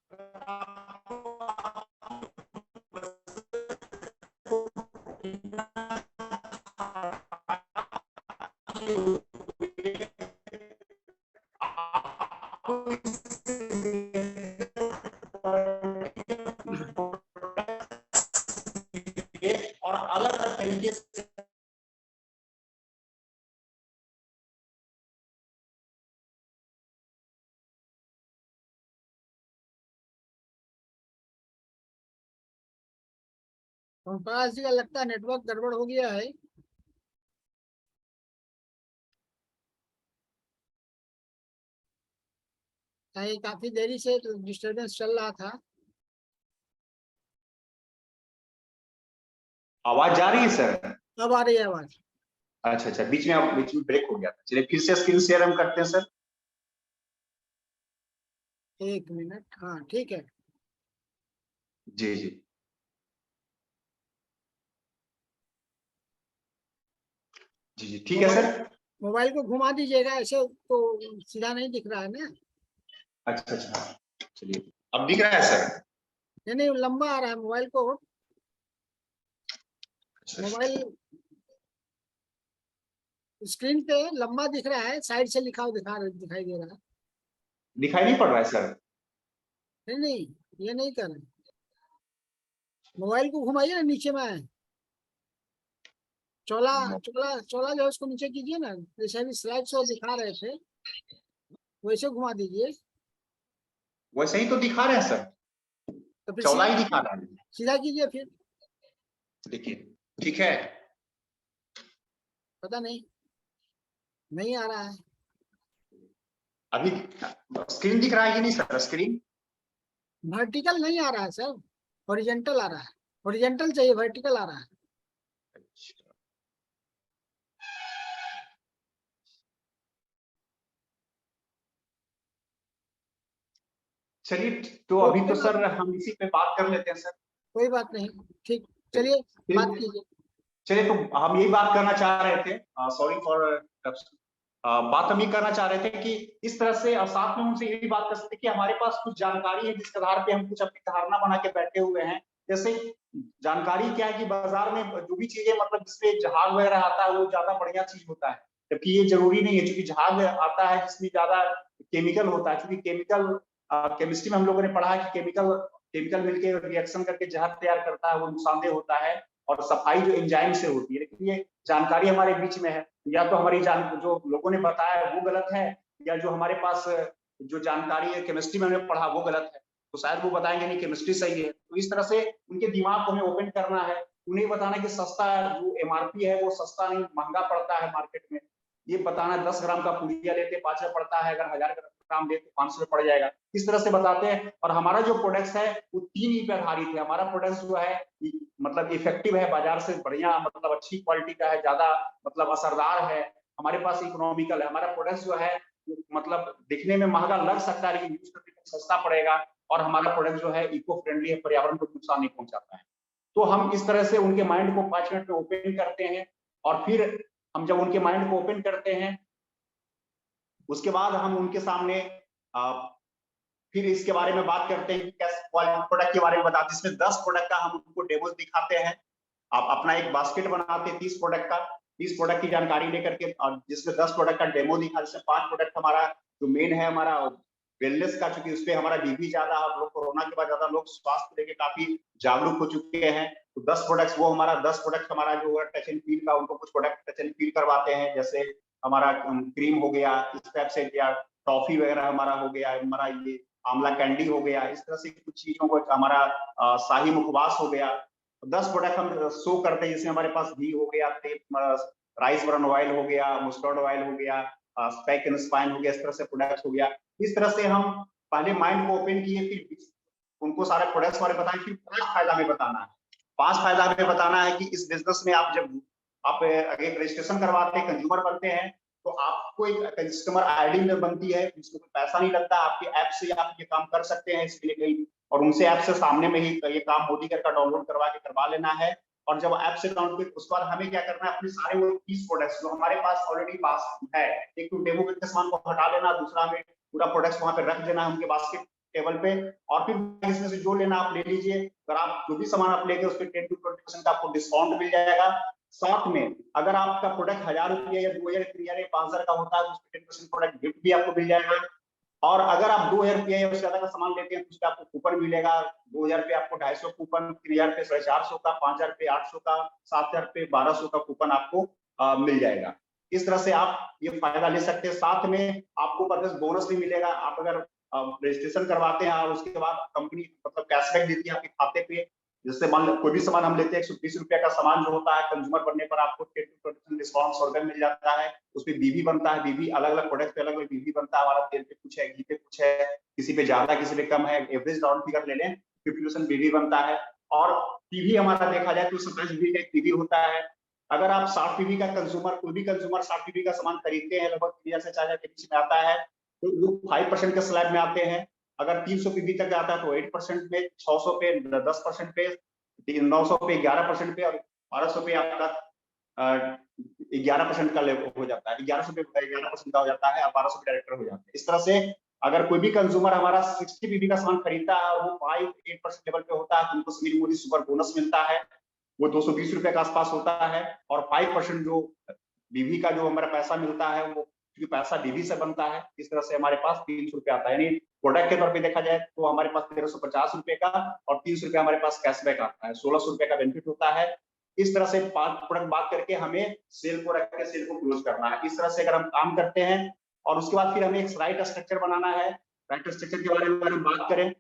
Speaker 2: और अलग अलग तरीके से
Speaker 1: ओम प्रकाश जी का लगता है नेटवर्क गड़बड़ हो गया है। काफी देरी से डिस्टरबेंस चल रहा था।
Speaker 2: आवाज जा रही है सर?
Speaker 1: अब आ रही है आवाज।
Speaker 2: अच्छा अच्छा, बीच में ब्रेक हो गया था। चलिए फिर से स्क्रीन शेयर हम करते हैं सर।
Speaker 1: 1 मिनट, हाँ ठीक है।
Speaker 2: जी जी जी जी, ठीक है सर।
Speaker 1: मोबाइल को घुमा दीजिएगा, ऐसे तो सीधा नहीं दिख रहा है ना।
Speaker 2: अच्छा अच्छा, चलिए अब दिख रहा है सर?
Speaker 1: नहीं नहीं, लंबा आ रहा है मोबाइल को।
Speaker 2: अच्छा,
Speaker 1: मोबाइल स्क्रीन पे लंबा दिख रहा है, साइड से दिखाई दे रहा है।
Speaker 2: दिखाई नहीं पड़ रहा है सर।
Speaker 1: नहीं नहीं, ये नहीं कर रहे। मोबाइल को घुमाइए ना, नीचे में है चोला, चोला चोला जो है उसको नीचे कीजिए ना, जैसे अभी स्लाइड शो दिखा रहे थे वैसे घुमा दीजिए।
Speaker 2: वैसे ही तो दिखा रहे हैं सर,
Speaker 1: तो फिर
Speaker 2: चौला
Speaker 1: सीधा
Speaker 2: ही दिखा
Speaker 1: कीजिए,
Speaker 2: रहा है।
Speaker 1: सीधा कीजिए फिर।
Speaker 2: देखिए ठीक है।
Speaker 1: पता नहीं, नहीं आ रहा है।
Speaker 2: अभी स्क्रीन दिख रहा है कि नहीं सर? स्क्रीन
Speaker 1: वर्टिकल नहीं आ रहा है सर, हॉरिजॉन्टल आ रहा है। हॉरिजॉन्टल चाहिए, वर्टिकल आ रहा है।
Speaker 2: चलिए, तो
Speaker 1: तो
Speaker 2: अभी तो
Speaker 1: कोई बात
Speaker 2: सर
Speaker 1: नहीं,
Speaker 2: हम इसी पे बात कर लेते हैं सर।
Speaker 1: कोई बात नहीं, ठीक, चलिए बात
Speaker 2: फिर
Speaker 1: कीजिए।
Speaker 2: चलिए, तो हम यही बात करना चाह रहे थे, सॉरी फॉर बात हम ये करना चाह रहे थे कि इस तरह से, और साथ में उनसे ये भी बात कर सकते कि हमारे पास कुछ जानकारी है जिसके आधार पे हम कुछ अपनी धारणा बना के बैठे हुए हैं। जैसे जानकारी क्या है कि बाजार में जो भी चीजें मतलब जिसमें जहाज वगैरह आता है वो ज्यादा बढ़िया चीज होता है, जबकि ये जरूरी नहीं है, क्योंकि जहाज आता है जिसमें ज्यादा केमिकल होता है, क्योंकि केमिकल केमिस्ट्री में हम लोगों ने पढ़ा है कि केमिकल केमिकल मिलकर रिएक्शन करके जहाज तैयार करता है, वो नुकसानदेह होता है, और सफाई जो एंजाइम से होती है। लेकिन ये जानकारी हमारे बीच में है, या तो हमारी जो लोगों ने बताया वो गलत है, या जो हमारे पास जो जानकारी है केमिस्ट्री में हमने पढ़ा वो गलत है, तो शायद वो बताएंगे नहीं केमिस्ट्री सही है। तो इस तरह से उनके दिमाग को हमें ओपन करना है, उन्हें बताना कि सस्ता जो एमआरपी है वो सस्ता नहीं, महंगा पड़ता है मार्केट में। ये बताना 10 ग्राम का पुड़िया लेते 5 रुपये पड़ता है, अगर 1000 ग्राम लेते तो 500 रुपये पड़ जाएगा। इस तरह से बताते हैं। और हमारा जो प्रोडक्ट्स है वो 3 ई पे आधारित है। हमारा प्रोडक्ट्स जो है मतलब इफेक्टिव है, बाजार से बढ़िया, मतलब अच्छी क्वालिटी का है, ज्यादा मतलब असरदार है। हमारे पास इकोनॉमिकल है। हमारा प्रोडक्ट जो है मतलब दिखने में महंगा लग सकता है, लेकिन यूज करने में सस्ता पड़ेगा। और हमारा प्रोडक्ट जो है इको फ्रेंडली है, पर्यावरण को नुकसान नहीं पहुंचाता है। तो हम इस तरह से उनके माइंड को 5 मिनट में ओपन करते हैं, और फिर हम जब उनके माइंड को ओपन करते हैं उसके बाद हम उनके सामने फिर इसके बारे में बात करते हैं कि कैसे प्रोडक्ट के बारे में बताते हैं। इसमें 10 प्रोडक्ट का हम उनको डेमो दिखाते हैं। आप अपना एक बास्केट बनाते हैं 30 प्रोडक्ट का, 30 प्रोडक्ट की जानकारी लेकर के, और जिसमें 10 प्रोडक्ट का डेमो दिखा, जिसमें 5 प्रोडक्ट हमारा जो मेन है हमारा वेलनेस का, चूंकि उस पर हमारा बीबी ज्यादा, हम लोग कोरोना के बाद ज्यादा लोग स्वास्थ्य को लेकर काफी जागरूक हो चुके हैं। तो 10 प्रोडक्ट्स वो हमारा 10 प्रोडक्ट हमारा जो है टच एंड फील का, उनको कुछ प्रोडक्ट टच एंड फील करवाते हैं, जैसे हमारा क्रीम हो गया, इस टाइप से, या टॉफी वगैरह हमारा हो गया, हमारा ये आंवला कैंडी हो गया, इस तरह से कुछ चीजों को, हमारा शाही मुखवास हो गया। 10 प्रोडक्ट हम शो करते हैं, जिसमें हमारे पास घी हो गया, तेल, राइस ब्रान ऑयल हो गया, मस्टर्ड ऑयल हो गया, स्पेक एंड स्पाइन हो गया, इस तरह से प्रोडक्ट हो गया। इस तरह से हम पहले माइंड को ओपन किए, फिर उनको सारे प्रोडक्ट्स बारे बताएं, फिर 5 फायदा हमें बताना है। 5 फायदा हमें बताना है कि इस बिजनेस में आप जब आप एक रजिस्ट्रेशन करवाते हैं, कंज्यूमर बनते हैं, तो आपको एक कस्टमर आईडी में बनती है, जिसको कोई पैसा नहीं लगता, आपके ऐप से आप ये काम कर सकते हैं इसके लिए कहीं, और उनसे ऐप से सामने में ही ये काम मोदी का डाउनलोड करवा लेना है। और जब ऐप से डाउनलोड, उसके बाद हमें क्या करना है, अपने सारे वो 30 प्रोडक्ट्स जो हमारे पास ऑलरेडी पास है, एक तो डेमो के सामान को हटा लेना, दूसरा हमें पूरा प्रोडक्ट्स वहां पे रख देना है उनके बास्केट टेबल पे, और फिर इसमें से जो लेना आप ले लीजिए। अगर आप जो भी सामान आप लेंगे उस पर 10 to 20% का आपको डिस्काउंट मिल जाएगा। साथ में अगर आपका प्रोडक्ट 1000 रुपया या 2000 या 5000 का होता है तो उसमें 10% प्रोडक्ट गिफ्ट भी आपको मिल जाएगा। और अगर आप 2000 रुपया या उससे ज्यादा का सामान लेते हैं तो उसका आपको कूपन मिलेगा। 2000 पे आपको 250 कूपन, 3000 पे 450 का, 5000 पे 800 का, 7000 पे 1200 का कूपन आपको मिल जाएगा। इस तरह से आप ये फायदा ले सकते हैं। साथ में आपको परचेस बोनस भी मिलेगा। आप अगर रजिस्ट्रेशन करवाते हैं और उसके बाद कंपनी मतलब कैशबैक देती है आपके खाते पे। जैसे मान लो कोई भी सामान हम लेते हैं, 120 रुपया का सामान जो होता है, कंज्यूमर बनने पर आपको 10% डिस्काउंट 100 रुपए मिल जाता है। उसमें बीबी बनता है, बीबी अलग अलग प्रोडक्ट पे अलग अलग बीबी बनता है। हमारा तेल पे कुछ है, घी पे कुछ है, किसी पे ज्यादा किसी पे कम है, एवरेज राउंड फिगर ले लें 50% बीबी बनता है। और टीवी हमारा देखा जाए तो 27 बीबी का एक टीवी होता है। अगर आप 60 बीबी का कंज्यूमर, कोई भी कंज्यूमर 60 बीबी का सामान खरीदते हैं, लगभग 3000 से 4000 के बीच में आता है, तो वो 5% के स्लैब में आते हैं। अगर 300 बीबी तक आता है तो 8% में, 600 पे 10% पे, 900 पे 11% पे, और 1200 पे आपका 11% का हो जाता है। 1100 पे 11% का हो जाता है, और 1200 पे डायरेक्टर हो जाता है। इस तरह से अगर कोई भी कंज्यूमर हमारा 60 बीबी का सामान खरीदता है और वो 5-8% लेवल पे होता है तो उनको सुनील मोदी सुपर बोनस मिलता है। वो 220 रुपए के आसपास होता है। और 5% जो बीवी का जो हमारा पैसा मिलता है वो, क्योंकि पैसा बीवी से बनता है, इस तरह से हमारे पास 300 रुपये आता है। यानी प्रोडक्ट के तौर पे देखा जाए तो हमारे पास 1350 रुपए का और 300 रुपये हमारे पास कैशबैक आता है, 1600 रुपए का बेनिफिट होता है। इस तरह से 5 प्रोडक्ट बात करके हमें सेल को रख के सेल को क्लोज करना है। इस तरह से अगर हम काम करते हैं और उसके बाद फिर हमें एक राइट स्ट्रक्चर बनाना है। राइट स्ट्रक्चर के बारे में अगर हम बात करें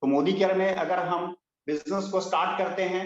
Speaker 2: तो मोदी केयर में अगर हम बिजनेस को स्टार्ट करते हैं,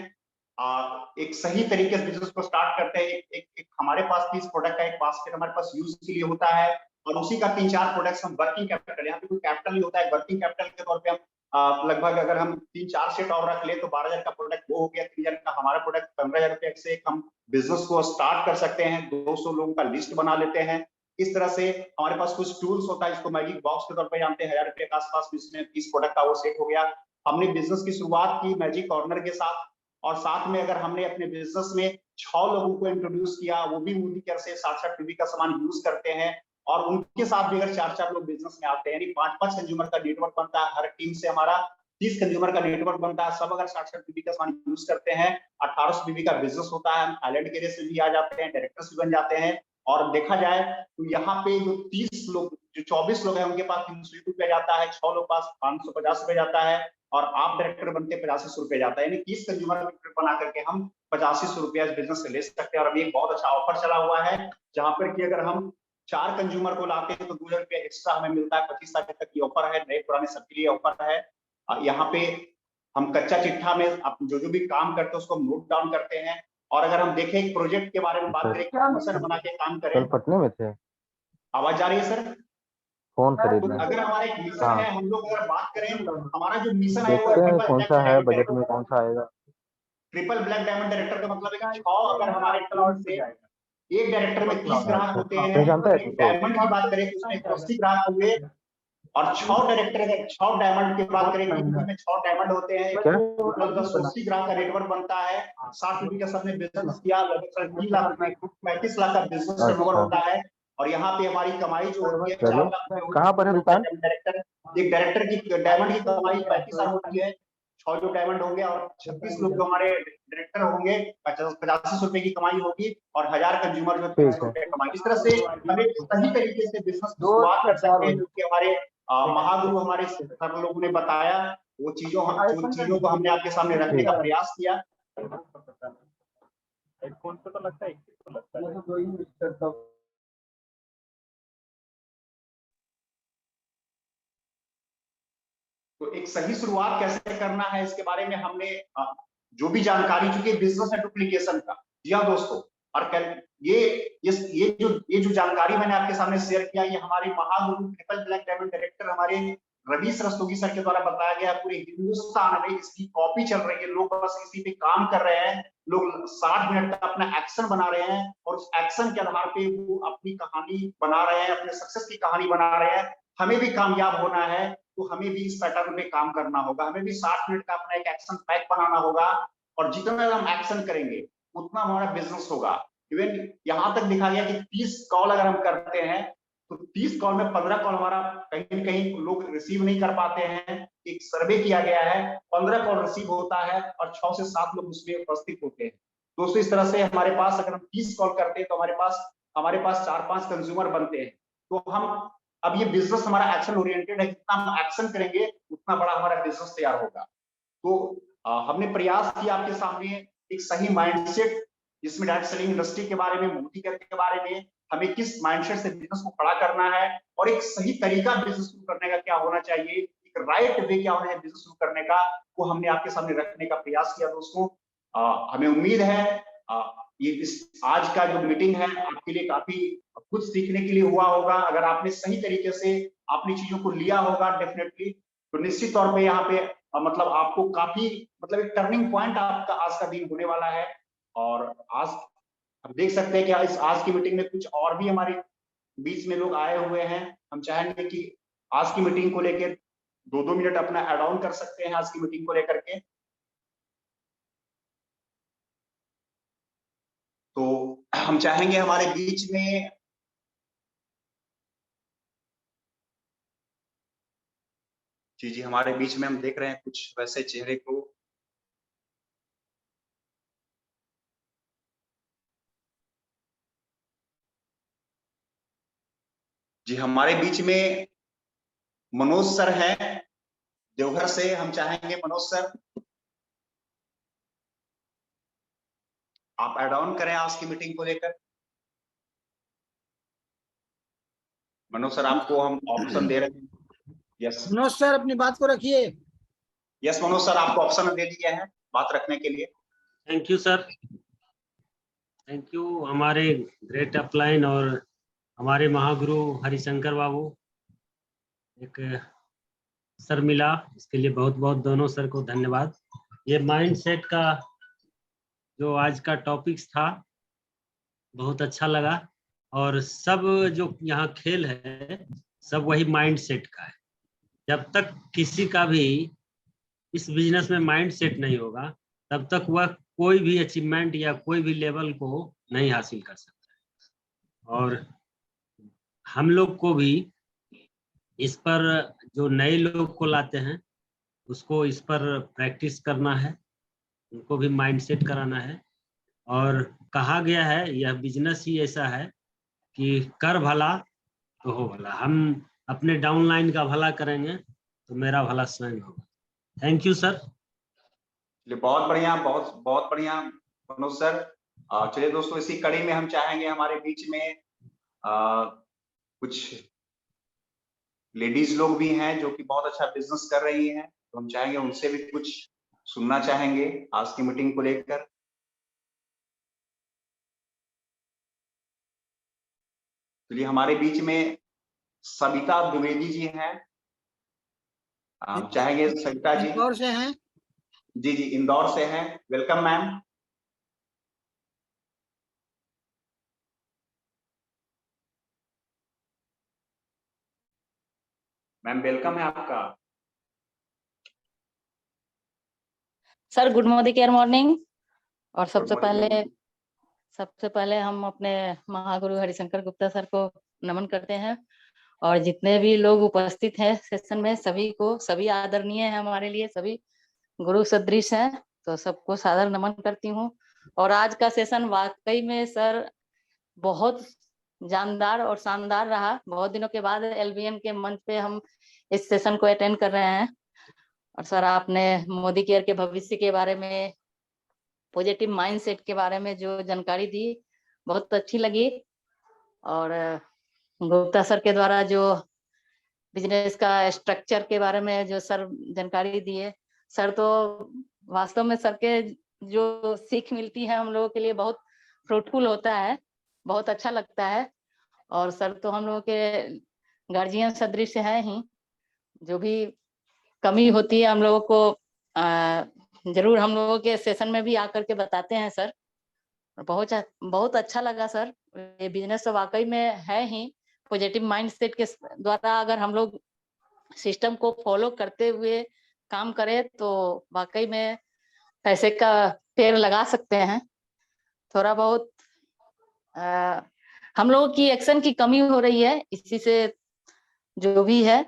Speaker 2: एक सही तरीके से बिजनेस को स्टार्ट करते हैं, एक हमारे पास 30 प्रोडक्ट का एक बास्केट हमारे पास यूज के लिए होता है और उसी का 3-4 प्रोडक्ट्स हम वर्किंग कैपिटल, यहाँ पे कोई कैपिटल नहीं होता है, वर्किंग कैपिटल के तौर पे हम लगभग अगर हम 3-4 सेट और रख ले तो 12,000 का प्रोडक्ट वो हो गया, 3,000 का हमारा प्रोडक्ट, 15,000 रुपए से हम बिजनेस को स्टार्ट कर सकते हैं। 200 लोगों का लिस्ट बना लेते हैं। इस तरह से हमारे पास कुछ टूल्स होता है, इसको मैजिक बॉक्स के तौर पर जानते हैं, 1,000 रुपए के आसपास इसमें 30 प्रोडक्ट का वो सेट हो गया। हमने बिजनेस की शुरुआत की मैजिक कॉर्नर के साथ और साथ में अगर हमने अपने बिजनेस में 6 लोगों को इंट्रोड्यूस किया, वो भी मोदी केयर से 60-60 टीवी का सामान यूज करते हैं और उनके साथ भी अगर 4-4 लोग बिजनेस में आते हैं, यानी 5-5 कंज्यूमर का नेटवर्क बनता है। हर टीम से हमारा 30 कंज्यूमर का नेटवर्क बनता है। सब अगर 60-60 टीवी का सामान यूज करते हैं, 1800 टीवी का बिजनेस होता है। हम थाईलैंड के एरिया से भी आ जाते हैं, डायरेक्टर्स भी बन जाते हैं और देखा जाए तो यहाँ पे जो 30 लोग, जो 24 लोग हैं उनके पास 300 रुपया जाता है, 6 लोग पास 550 रुपये जाता है और आप डायरेक्टर बनते 8500 रुपये जाता है। यानी 30 कंज्यूमर बना करके हम 8500 रुपया इस बिजनेस से ले सकते हैं। और अभी एक बहुत अच्छा ऑफर चला हुआ है जहां पर कि अगर हम 4 कंज्यूमर को लाते हैं तो 2,000 रुपया एक्स्ट्रा हमें मिलता है। 25 तारीख तक की ऑफर है, नए पुराने सबके लिए ऑफर है। यहाँ पे हम कच्चा चिट्ठा में आप जो भी काम करते हैं उसको नोट डाउन करते हैं और अगर हम देखें एक प्रोजेक्ट के बारे में बात करें, मिशन बना के काम
Speaker 3: कल
Speaker 2: करें।
Speaker 3: पटने में थे,
Speaker 2: आवाज जा रही है सर?
Speaker 3: फोन
Speaker 2: तो
Speaker 3: खरीदना है।
Speaker 2: अगर हमारा एक मिशन
Speaker 3: हाँ,
Speaker 2: है, हम लोग अगर बात करें, हमारा जो मिशन है वो
Speaker 3: देखते हैं
Speaker 2: ट्रिपल
Speaker 3: कौन सा है बजट में, कौन सा आएगा।
Speaker 2: ट्रिपल ब्लैक डायमंड डायरेक्टर का मतलब है कि 6 अगर हमारे टीम से एक डायरेक्टर में 30 ग्राहक होते
Speaker 3: आपने
Speaker 2: हैं,
Speaker 3: जानता है
Speaker 2: एक डायमंड की बात करें तो उसमें 80 ग्राहक हुए और 6 डायरेक्टर अगर 6 डायमंड की बात करें टीम में 6 डायमंड होते हैं,
Speaker 3: क्या?
Speaker 2: टोटल 10-80 ग्राहक का नेटवर्क बनता है। 60 रुपये का सबने बिजनेस किया, लगभग 3 लाख रुपए 35 लाख का बिजनेस टर्नओवर
Speaker 3: अच्छा,
Speaker 2: होता है और यहाँ पे हमारी कमाई जो होती है 4
Speaker 3: चलो,
Speaker 2: लाख रुपए
Speaker 3: कहाँ पर है दुकान?
Speaker 2: डायरेक्टर, एक डायरेक्टर की डायमंड की कमाई 35 लाख होती है, 6 जो डायमंड होंगे और 26 लोग जो हमारे डायरेक्टर होंगे 85 रुपए की कमाई होगी और 1000 कंज्यूमर जो 300 रुपए कमाई। इस तरह से हम एक सही तरीके से बिजनेस की शुरुआत कर सकते हैं, जो कि हमारे महागुरु हमारे सर लोगों ने बताया। वो चीजों को हमने आपके सामने रखने का प्रयास किया। तो एक सही शुरुआत कैसे करना है इसके बारे में हमने जो भी जानकारी, चूंकि बिजनेस है डुप्लीकेशन का। जी हाँ दोस्तों, और ये जो जानकारी मैंने आपके सामने शेयर किया, ये हमारे Mahaguru triple black diamond director हमारे रवि सरस्तोगी सर के द्वारा बताया गया। पूरे हिंदुस्तान में इसकी कॉपी चल रही है, लोग बस इसी पे काम कर रहे हैं, लोग 60 मिनट का अपना एक्शन बना रहे हैं और उस एक्शन के आधार पे वो अपनी कहानी बना रहे हैं, अपने सक्सेस की कहानी बना रहे हैं। हमें भी कामयाब होना है तो हमें भी इस पैटर्न में काम करना होगा, हमें भी 60 मिनट का अपना एक एक्शन पैक बनाना होगा और जितना हम एक्शन करेंगे उतना हमारा बिजनेस होगा। इवन यहाँ तक दिखा गया कि 30 कॉल अगर हम करते हैं तो 30 कॉल में 15 कॉल हमारा कहीं न कहीं लोग रिसीव नहीं कर पाते हैं। एक सर्वे किया गया है, 15 कॉल रिसीव होता है और 6 से 7 लोग उसमें उपस्थित होते हैं। दोस्तों इस तरह से हमारे पास अगर हम 30 कॉल करते हैं तो हमारे पास 4-5 कंज्यूमर बनते हैं। तो हम अब ये बिजनेस हमारा एक्शन ओरिएंटेड है, जितना हम एक्शन करेंगे उतना बड़ा हमारा बिजनेस तैयार होगा। तो हमने प्रयास किया आपके सामने एक सही माइंडसेट, जिसमें डायरेक्ट सेलिंग इंडस्ट्री के बारे में, मोदी केयर के बारे में, हमें किस माइंडसेट से बिजनेस को खड़ा करना है और एक सही तरीका बिजनेस शुरू करने का क्या होना चाहिए, एक राइट वे क्या होना है बिजनेस शुरू करने का, वो हमने आपके सामने रखने का प्रयास किया। दोस्तों हमें उम्मीद है ये आज का जो मीटिंग है आपके लिए काफी कुछ सीखने के लिए हुआ होगा। अगर आपने सही तरीके से अपनी चीजों को लिया होगा डेफिनेटली, तो निश्चित तौर पे यहाँ पे मतलब आपको काफी मतलब एक टर्निंग पॉइंट आपका आज का दिन होने वाला है। और आज हम देख सकते हैं कि आज की मीटिंग में कुछ और भी हमारे बीच में लोग आए हुए हैं। हम चाहेंगे कि आज की मीटिंग को लेकर 2-2 मिनट अपना एड ऑन कर सकते हैं आज की मीटिंग को लेकर के। तो हम चाहेंगे हमारे बीच में जी हमारे बीच में हम देख रहे हैं कुछ वैसे चेहरे को। जी हमारे बीच में मनोज सर हैं देवघर से, हम चाहेंगे मनोज सर आप ऐड ऑन करें आज की मीटिंग को लेकर। मनोज सर आपको हम ऑप्शन दे रहे हैं। यस
Speaker 1: मनोज सर अपनी बात को रखिए।
Speaker 2: यस मनोज सर आपको ऑप्शन दे दिया है बात रखने के लिए।
Speaker 4: Thank you sir, thank you हमारे ग्रेट अपलाइन और हमारे महागुरु हरिशंकर बाबू एक सर मिला, इसके लिए बहुत बहुत दोनों सर को धन्यवाद। ये माइंडसेट का जो आज का टॉपिक्स था बहुत अच्छा लगा और सब जो यहाँ खेल है सब वही माइंडसेट का है। जब तक किसी का भी इस बिजनेस में माइंडसेट नहीं होगा तब तक वह कोई भी अचीवमेंट या कोई भी लेवल को नहीं हासिल कर सकता। और हम लोग को भी इस पर जो नए लोग को लाते हैं उसको इस पर प्रैक्टिस करना है, उनको भी माइंडसेट कराना है। और कहा गया है यह बिजनेस ही ऐसा है कि कर भला तो हो भला। हम अपने डाउनलाइन का भला करेंगे तो मेरा भला स्वयं होगा। Thank you sir.
Speaker 2: बहुत बढ़िया, बहुत बहुत बढ़िया मनोज सर। चलिए दोस्तों इसी कड़ी में हम चाहेंगे हमारे बीच में कुछ लेडीज लोग भी हैं जो कि बहुत अच्छा बिजनेस कर रही हैं, तो हम चाहेंगे उनसे भी कुछ सुनना चाहेंगे आज की मीटिंग को लेकर। चलिए हमारे बीच में सविता द्विवेदी जी हैं, हम चाहेंगे सविता जी।
Speaker 1: इंदौर से हैं।
Speaker 2: जी जी इंदौर से हैं, वेलकम मैम। मैम वेलकम है आपका।
Speaker 5: Sir good morning. और
Speaker 2: Good morning.
Speaker 5: सबसे पहले हम अपने महागुरु हरिशंकर गुप्ता सर को नमन करते हैं और जितने भी लोग उपस्थित हैं सेशन में सभी को, सभी आदरणीय है हमारे लिए, सभी गुरु सदृश हैं, तो सबको सादर नमन करती हूँ। और आज का सेशन वाकई में सर बहुत जानदार और शानदार रहा। बहुत दिनों के बाद LBN के मंच पे हम इस सेशन को अटेंड कर रहे हैं। और सर आपने मोदी केयर के भविष्य के बारे में, पॉजिटिव माइंडसेट के बारे में जो जानकारी दी बहुत अच्छी लगी। और गुप्ता सर के द्वारा जो बिजनेस का स्ट्रक्चर के बारे में जो सर जानकारी दिए सर, तो वास्तव में सर के जो सीख मिलती है हम लोगों के लिए बहुत फ्रूटफुल होता है, बहुत अच्छा लगता है। और सर तो हम लोगों के गार्जियन सदृश है ही, जो भी कमी होती है हम लोगों को जरूर हम लोगों के सेशन में भी आकर के बताते हैं सर। बहुत अच्छा लगा सर। ये बिजनेस तो वाकई में है ही, पॉजिटिव माइंडसेट के द्वारा अगर हम लोग सिस्टम को फॉलो करते हुए काम करें तो वाकई में पैसे का पेड़ लगा सकते हैं। थोड़ा बहुत हम लोगों की एक्शन की कमी हो रही है, इसी से जो भी है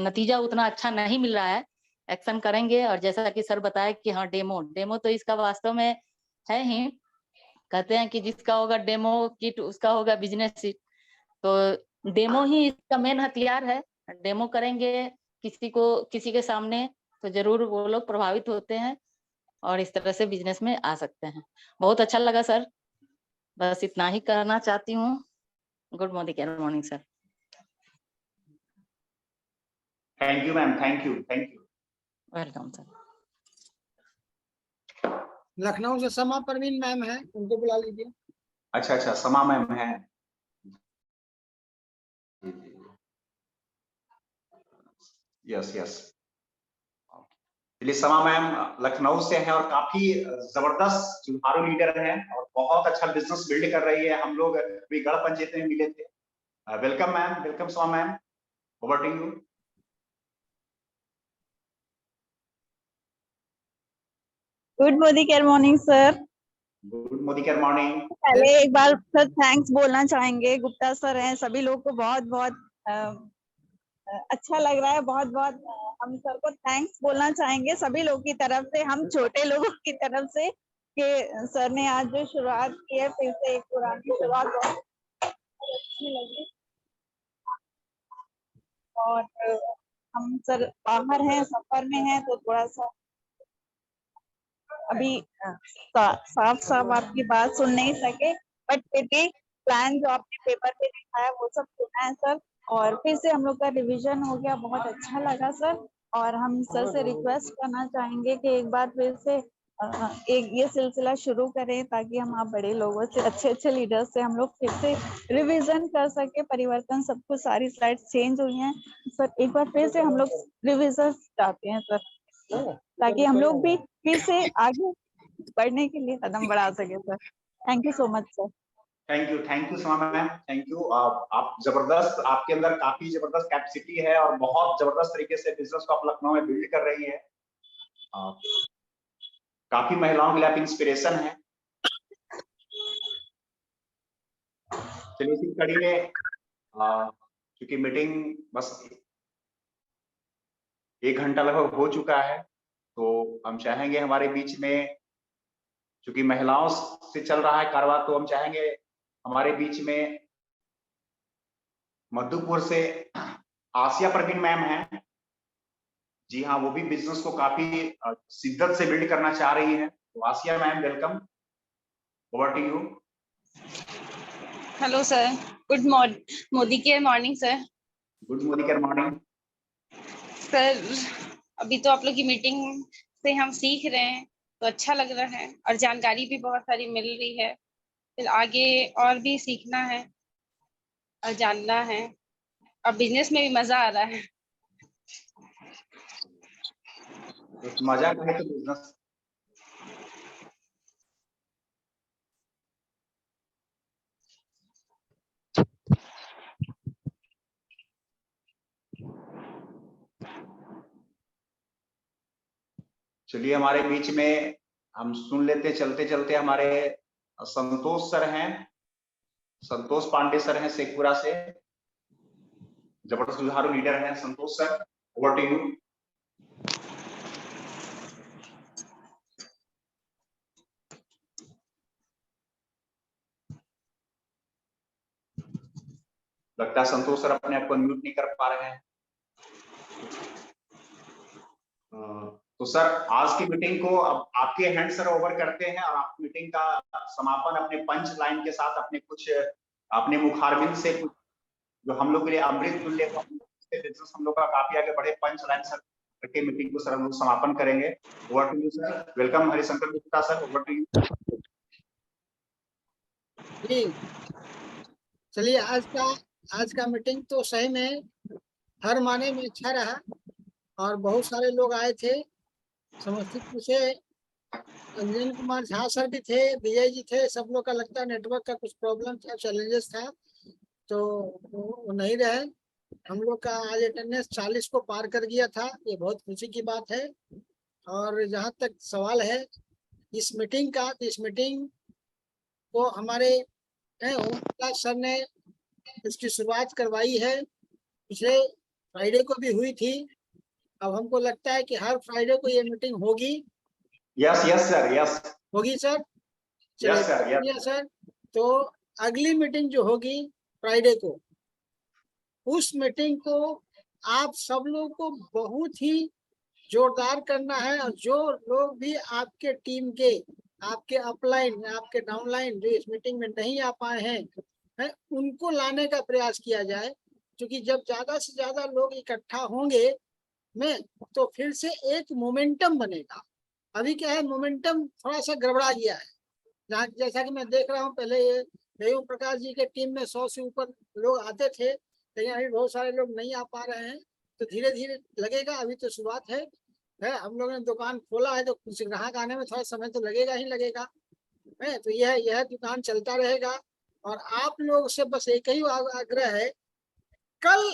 Speaker 5: नतीजा उतना अच्छा नहीं मिल रहा है। एक्शन करेंगे और जैसा कि सर बताया कि हाँ डेमो तो इसका वास्तव में है ही। कहते हैं कि जिसका होगा डेमो किट उसका होगा बिजनेस सीट, तो डेमो ही इसका मेन हथियार है। डेमो करेंगे किसी के सामने तो जरूर वो लोग प्रभावित होते हैं और इस तरह से बिजनेस में आ सकते हैं। बहुत अच्छा लगा सर, बस इतना ही कहना चाहती हूँ। Good morning sir.
Speaker 2: Thank you ma'am, thank you
Speaker 5: welcome sir.
Speaker 1: Lucknow से समा परवीन मैम है, उनको बुला लीजिए।
Speaker 2: अच्छा समा मैम है। यस चलिए समा मैम लखनऊ से हैं और काफी जबरदस्त जुझारू लीडर हैं और बहुत अच्छा बिजनेस बिल्ड कर रही है। हम लोग भी गढ़ पंचायत में मिले थे। Welcome ma'am, welcome Sama ma'am, over to you.
Speaker 6: Good morning sir.
Speaker 2: Good morning.
Speaker 6: पहले एक बार सर थैंक्स बोलना चाहेंगे। गुप्ता सर हैं, सभी लोग को बहुत बहुत अच्छा लग रहा है। बहुत बहुत हम सर को थैंक्स बोलना चाहेंगे सभी लोग की तरफ से, हम छोटे लोगों की तरफ से, कि सर ने आज जो शुरुआत की है फिर से एक पुरानी शुरुआत बहुत अच्छी लगी। और हम सर बाहर हैं, सफर में हैं, तो थोड़ा सा अभी साफ साफ आपकी बात सुन नहीं सके, बट फिर भी प्लान जो आपने पेपर पे दिखाया वो सब सुना है सर। और फिर से हम लोग का रिवीजन हो गया, बहुत अच्छा लगा सर। और हम सर से रिक्वेस्ट करना चाहेंगे कि एक बार फिर से एक ये सिलसिला शुरू करें, ताकि हम आप बड़े लोगों से, अच्छे अच्छे लीडर्स से हम लोग फिर से रिवीजन कर सके। परिवर्तन सब कुछ, सारी स्लाइड्स चेंज हुई हैं सर, एक बार फिर से हम लोग रिवीजन चाहते हैं सर, ताकि हम लोग भी फिर से आगे बढ़ने के लिए कदम बढ़ा सके sir. Thank you so much sir.
Speaker 2: Thank you Seema ma'am, thank you. आप जबरदस्त, आपके अंदर काफी जबरदस्त कैपेसिटी है और बहुत जबरदस्त तरीके से बिजनेस को आप लखनऊ में बिल्ड कर रही है। काफी महिलाओं के लिए आप इंस्पिरेशन है। चलिए इसी कड़ी में क्योंकि मीटिंग बस 1 घंटा लगभग हो चुका है, तो हम चाहेंगे हमारे बीच में, क्योंकि महिलाओं से चल रहा है कारोबार, तो हम चाहेंगे हमारे बीच में मधुपुर से आसिया प्रवीण मैम हैं। जी हाँ, वो भी बिजनेस को काफी शिद्दत से बिल्ड करना चाह रही है। तो Asiya ma'am, welcome, over to you.
Speaker 7: Hello sir, good Modicare morning sir.
Speaker 2: Good Modicare morning
Speaker 7: sir, अभी तो आप लोग की मीटिंग से हम सीख रहे हैं, तो अच्छा लग रहा है और जानकारी भी बहुत सारी मिल रही है। फिर आगे और भी सीखना है और जानना है, और बिजनेस में भी मजा आ रहा है।
Speaker 2: मजा का है तो बिजनेस। चलिए हमारे बीच में हम सुन लेते चलते चलते हमारे संतोष सर हैं, संतोष पांडे सर हैं शेखपुरा से, जबरदस्त जुझारू लीडर हैं। संतोष सर, ओवर टू यू। लगता है संतोष सर अपने आप को म्यूट नहीं कर पा रहे हैं। तो सर आज की मीटिंग को अब आपके हैंड सर ओवर करते हैं, और आप मीटिंग का समापन अपने पंच लाइन के साथ, अपने मुखारबिंद से कुछ जो हम लोग के लिए अमृत तुल्य का बिजनेस हम लोग का काफी आगे बढ़े, पंच लाइन सर करके मीटिंग को सर हम लोग समापन करेंगे। Over to you sir. Welcome Harishankar Gupta sir, over to you.
Speaker 1: जी चलिए, आज का मीटिंग तो सही में हर माने में अच्छा रहा, और बहुत सारे लोग आए थे। समस्तीपुर से अंजन कुमार झा सर भी थे, विजय जी थे। सब लोग का लगता है नेटवर्क का कुछ प्रॉब्लम था, चैलेंजेस था, तो वो नहीं रहे। हम लोग का आज अटेंडेंस 40 को पार कर गया था, ये बहुत खुशी की बात है। और जहाँ तक सवाल है इस मीटिंग का, तो इस मीटिंग को हमारे ओम प्रकाश सर ने इसकी शुरुआत करवाई है। पिछले फ्राइडे को भी हुई थी। अब हमको लगता है कि हर फ्राइडे को ये मीटिंग होगी।
Speaker 2: यस यस सर, यस
Speaker 1: होगी sir.
Speaker 2: Yes sir,
Speaker 1: yes sir. तो अगली मीटिंग जो होगी फ्राइडे को, उस मीटिंग को आप सब लोग को बहुत ही जोरदार करना है। और जो लोग भी आपके टीम के, आपके अपलाइन, आपके डाउनलाइन जो इस मीटिंग में नहीं आ पाए हैं, उनको लाने का प्रयास किया जाए। क्योंकि जब ज्यादा से ज्यादा लोग इकट्ठा होंगे में, तो फिर से एक मोमेंटम बनेगा। अभी क्या है, मोमेंटम थोड़ा सा गड़बड़ा गया है। जैसा कि मैं देख रहा हूँ, पहले ये ओम प्रकाश जी के टीम में 100 से ऊपर लोग आते थे, लेकिन अभी बहुत सारे लोग नहीं आ पा रहे हैं। तो धीरे धीरे लगेगा, अभी तो शुरुआत है। हम लोगों ने दुकान खोला है, तो कुछ ग्राहक आने में थोड़ा समय तो लगेगा ही लगेगा। है तो यह दुकान चलता रहेगा। और आप लोग से बस एक ही आग्रह है, कल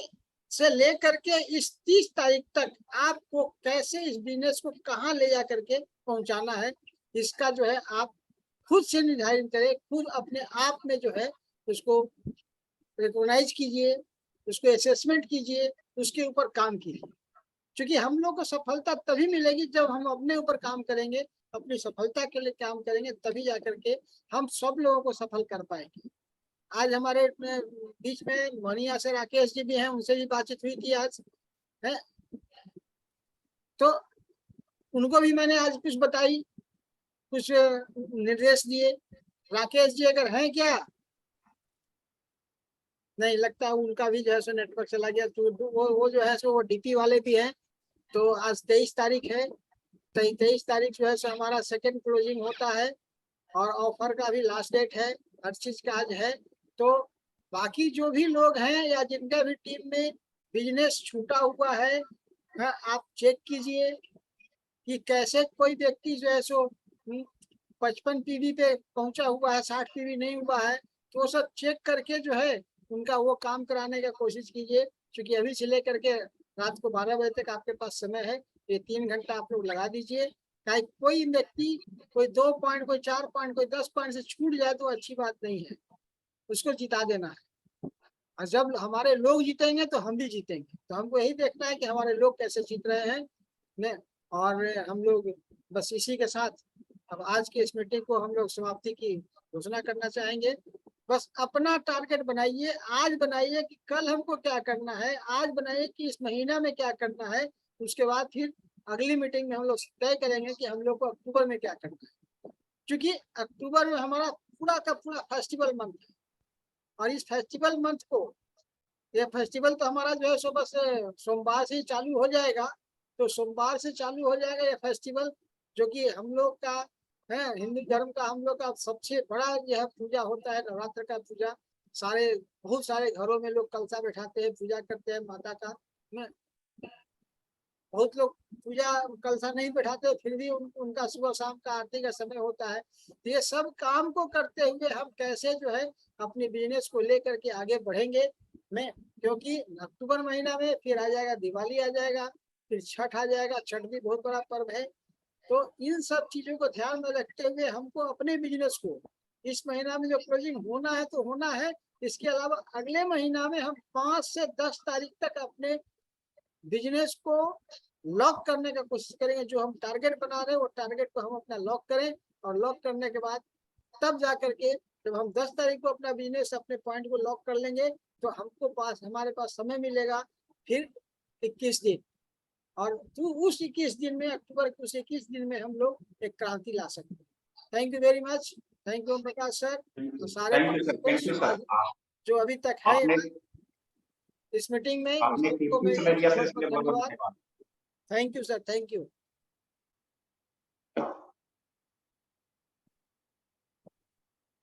Speaker 1: से लेकर के इस 30 तारीख तक आपको कैसे इस बिजनेस को कहाँ ले जा करके पहुंचाना है, इसका जो है आप खुद से निर्धारित करें। खुद अपने आप में जो है उसको रिकॉग्नाइज कीजिए, उसको असेसमेंट कीजिए, उसके ऊपर काम कीजिए। क्योंकि हम लोग को सफलता तभी मिलेगी जब हम अपने ऊपर काम करेंगे, अपनी सफलता के लिए काम करेंगे, तभी जाकर के हम सब लोगों को सफल कर पाएंगे। आज हमारे बीच में मोनिया से राकेश जी भी हैं, उनसे भी बातचीत हुई थी आज है, तो उनको भी मैंने आज कुछ बताई, कुछ निर्देश दिए। राकेश जी अगर हैं क्या, नहीं लगता उनका भी जो है सो नेटवर्क चला गया, तो वो जो है सो वो डीपी वाले भी हैं। तो आज 23 तारीख है, 23 तारीख जो है सो हमारा सेकंड क्लोजिंग होता है और ऑफर का भी लास्ट डेट है, हर चीज का आज है। तो बाकी जो भी लोग हैं या जिनका भी टीम में बिजनेस छूटा हुआ है, आप चेक कीजिए कि कैसे कोई व्यक्ति जो है सो 55 पीवी पे पहुंचा हुआ है, 60 पीवी नहीं हुआ है, तो वो सब चेक करके जो है उनका वो काम कराने का कोशिश कीजिए। क्योंकि अभी से लेकर के रात को 12 बजे तक आपके पास समय है, ये 3 घंटा आप लोग लगा दीजिए। चाहे कोई व्यक्ति कोई 2 पॉइंट, कोई 4 पॉइंट, कोई 10 पॉइंट से छूट जाए तो अच्छी बात नहीं है, उसको जिता देना है। और जब हमारे लोग जीतेंगे तो हम भी जीतेंगे, तो हमको यही देखना है कि हमारे लोग कैसे जीत रहे हैं ने। और हम लोग बस इसी के साथ अब आज की इस मीटिंग को हम लोग समाप्ति की घोषणा करना चाहेंगे। बस अपना टारगेट बनाइए, आज बनाइए कि कल हमको क्या करना है, आज बनाइए कि इस महीना में क्या करना है। उसके बाद फिर अगली मीटिंग में हम लोग तय करेंगे कि हम लोग को अक्टूबर में क्या करना है, क्योंकि अक्टूबर में हमारा पूरा का पूरा फेस्टिवल मंथ है। और इस फेस्टिवल मंथ को, ये फेस्टिवल तो हमारा जो है सो बस सोमवार से ही चालू हो जाएगा। तो सोमवार से चालू हो जाएगा ये फेस्टिवल, जो कि हम लोग का है, हिंदू धर्म का हम लोग का सबसे बड़ा यह पूजा होता है, नवरात्र का पूजा। सारे बहुत सारे घरों में लोग कलशा बैठाते हैं, पूजा करते हैं माता का। बहुत लोग पूजा कलशा नहीं बैठाते, फिर भी उनका सुबह शाम का आरती का समय होता है। तो ये सब काम को करते हुए हम कैसे जो है अपने बिजनेस को लेकर के आगे बढ़ेंगे में, क्योंकि अक्टूबर महीना में फिर आ जाएगा दिवाली, आ जाएगा फिर छठ आ जाएगा, छठ भी बहुत बड़ा पर्व है। तो इन सब चीजों को ध्यान में रखते हुए हमको अपने बिजनेस को इस महीना में जो क्लोजिंग होना है तो होना है। इसके अलावा अगले महीना में हम 5 से 10 तारीख तक अपने बिजनेस को लॉक करने का कोशिश करेंगे। जो हम टारगेट बना रहे हैं वो टारगेट को हम अपना लॉक करें, और लॉक करने के बाद तब जा करके जब हम 10 तारीख को अपना बिजनेस अपने पॉइंट को लॉक कर लेंगे तो हमको हमारे पास समय मिलेगा फिर 21 दिन। और तो उस 21 दिन में, अक्टूबर के उस 21 दिन में हम लोग एक क्रांति ला सकते हैं। Thank you very much, thank you Prakash sir. तो सारे जो अभी तक है इस मीटिंग में,
Speaker 2: आपने
Speaker 1: सबको मैं
Speaker 2: समय दिया सर, इसके लिए
Speaker 1: बहुत
Speaker 2: बहुत बहुत
Speaker 1: धन्यवाद।
Speaker 2: धन्यवाद।
Speaker 1: Thank you sir, thank you.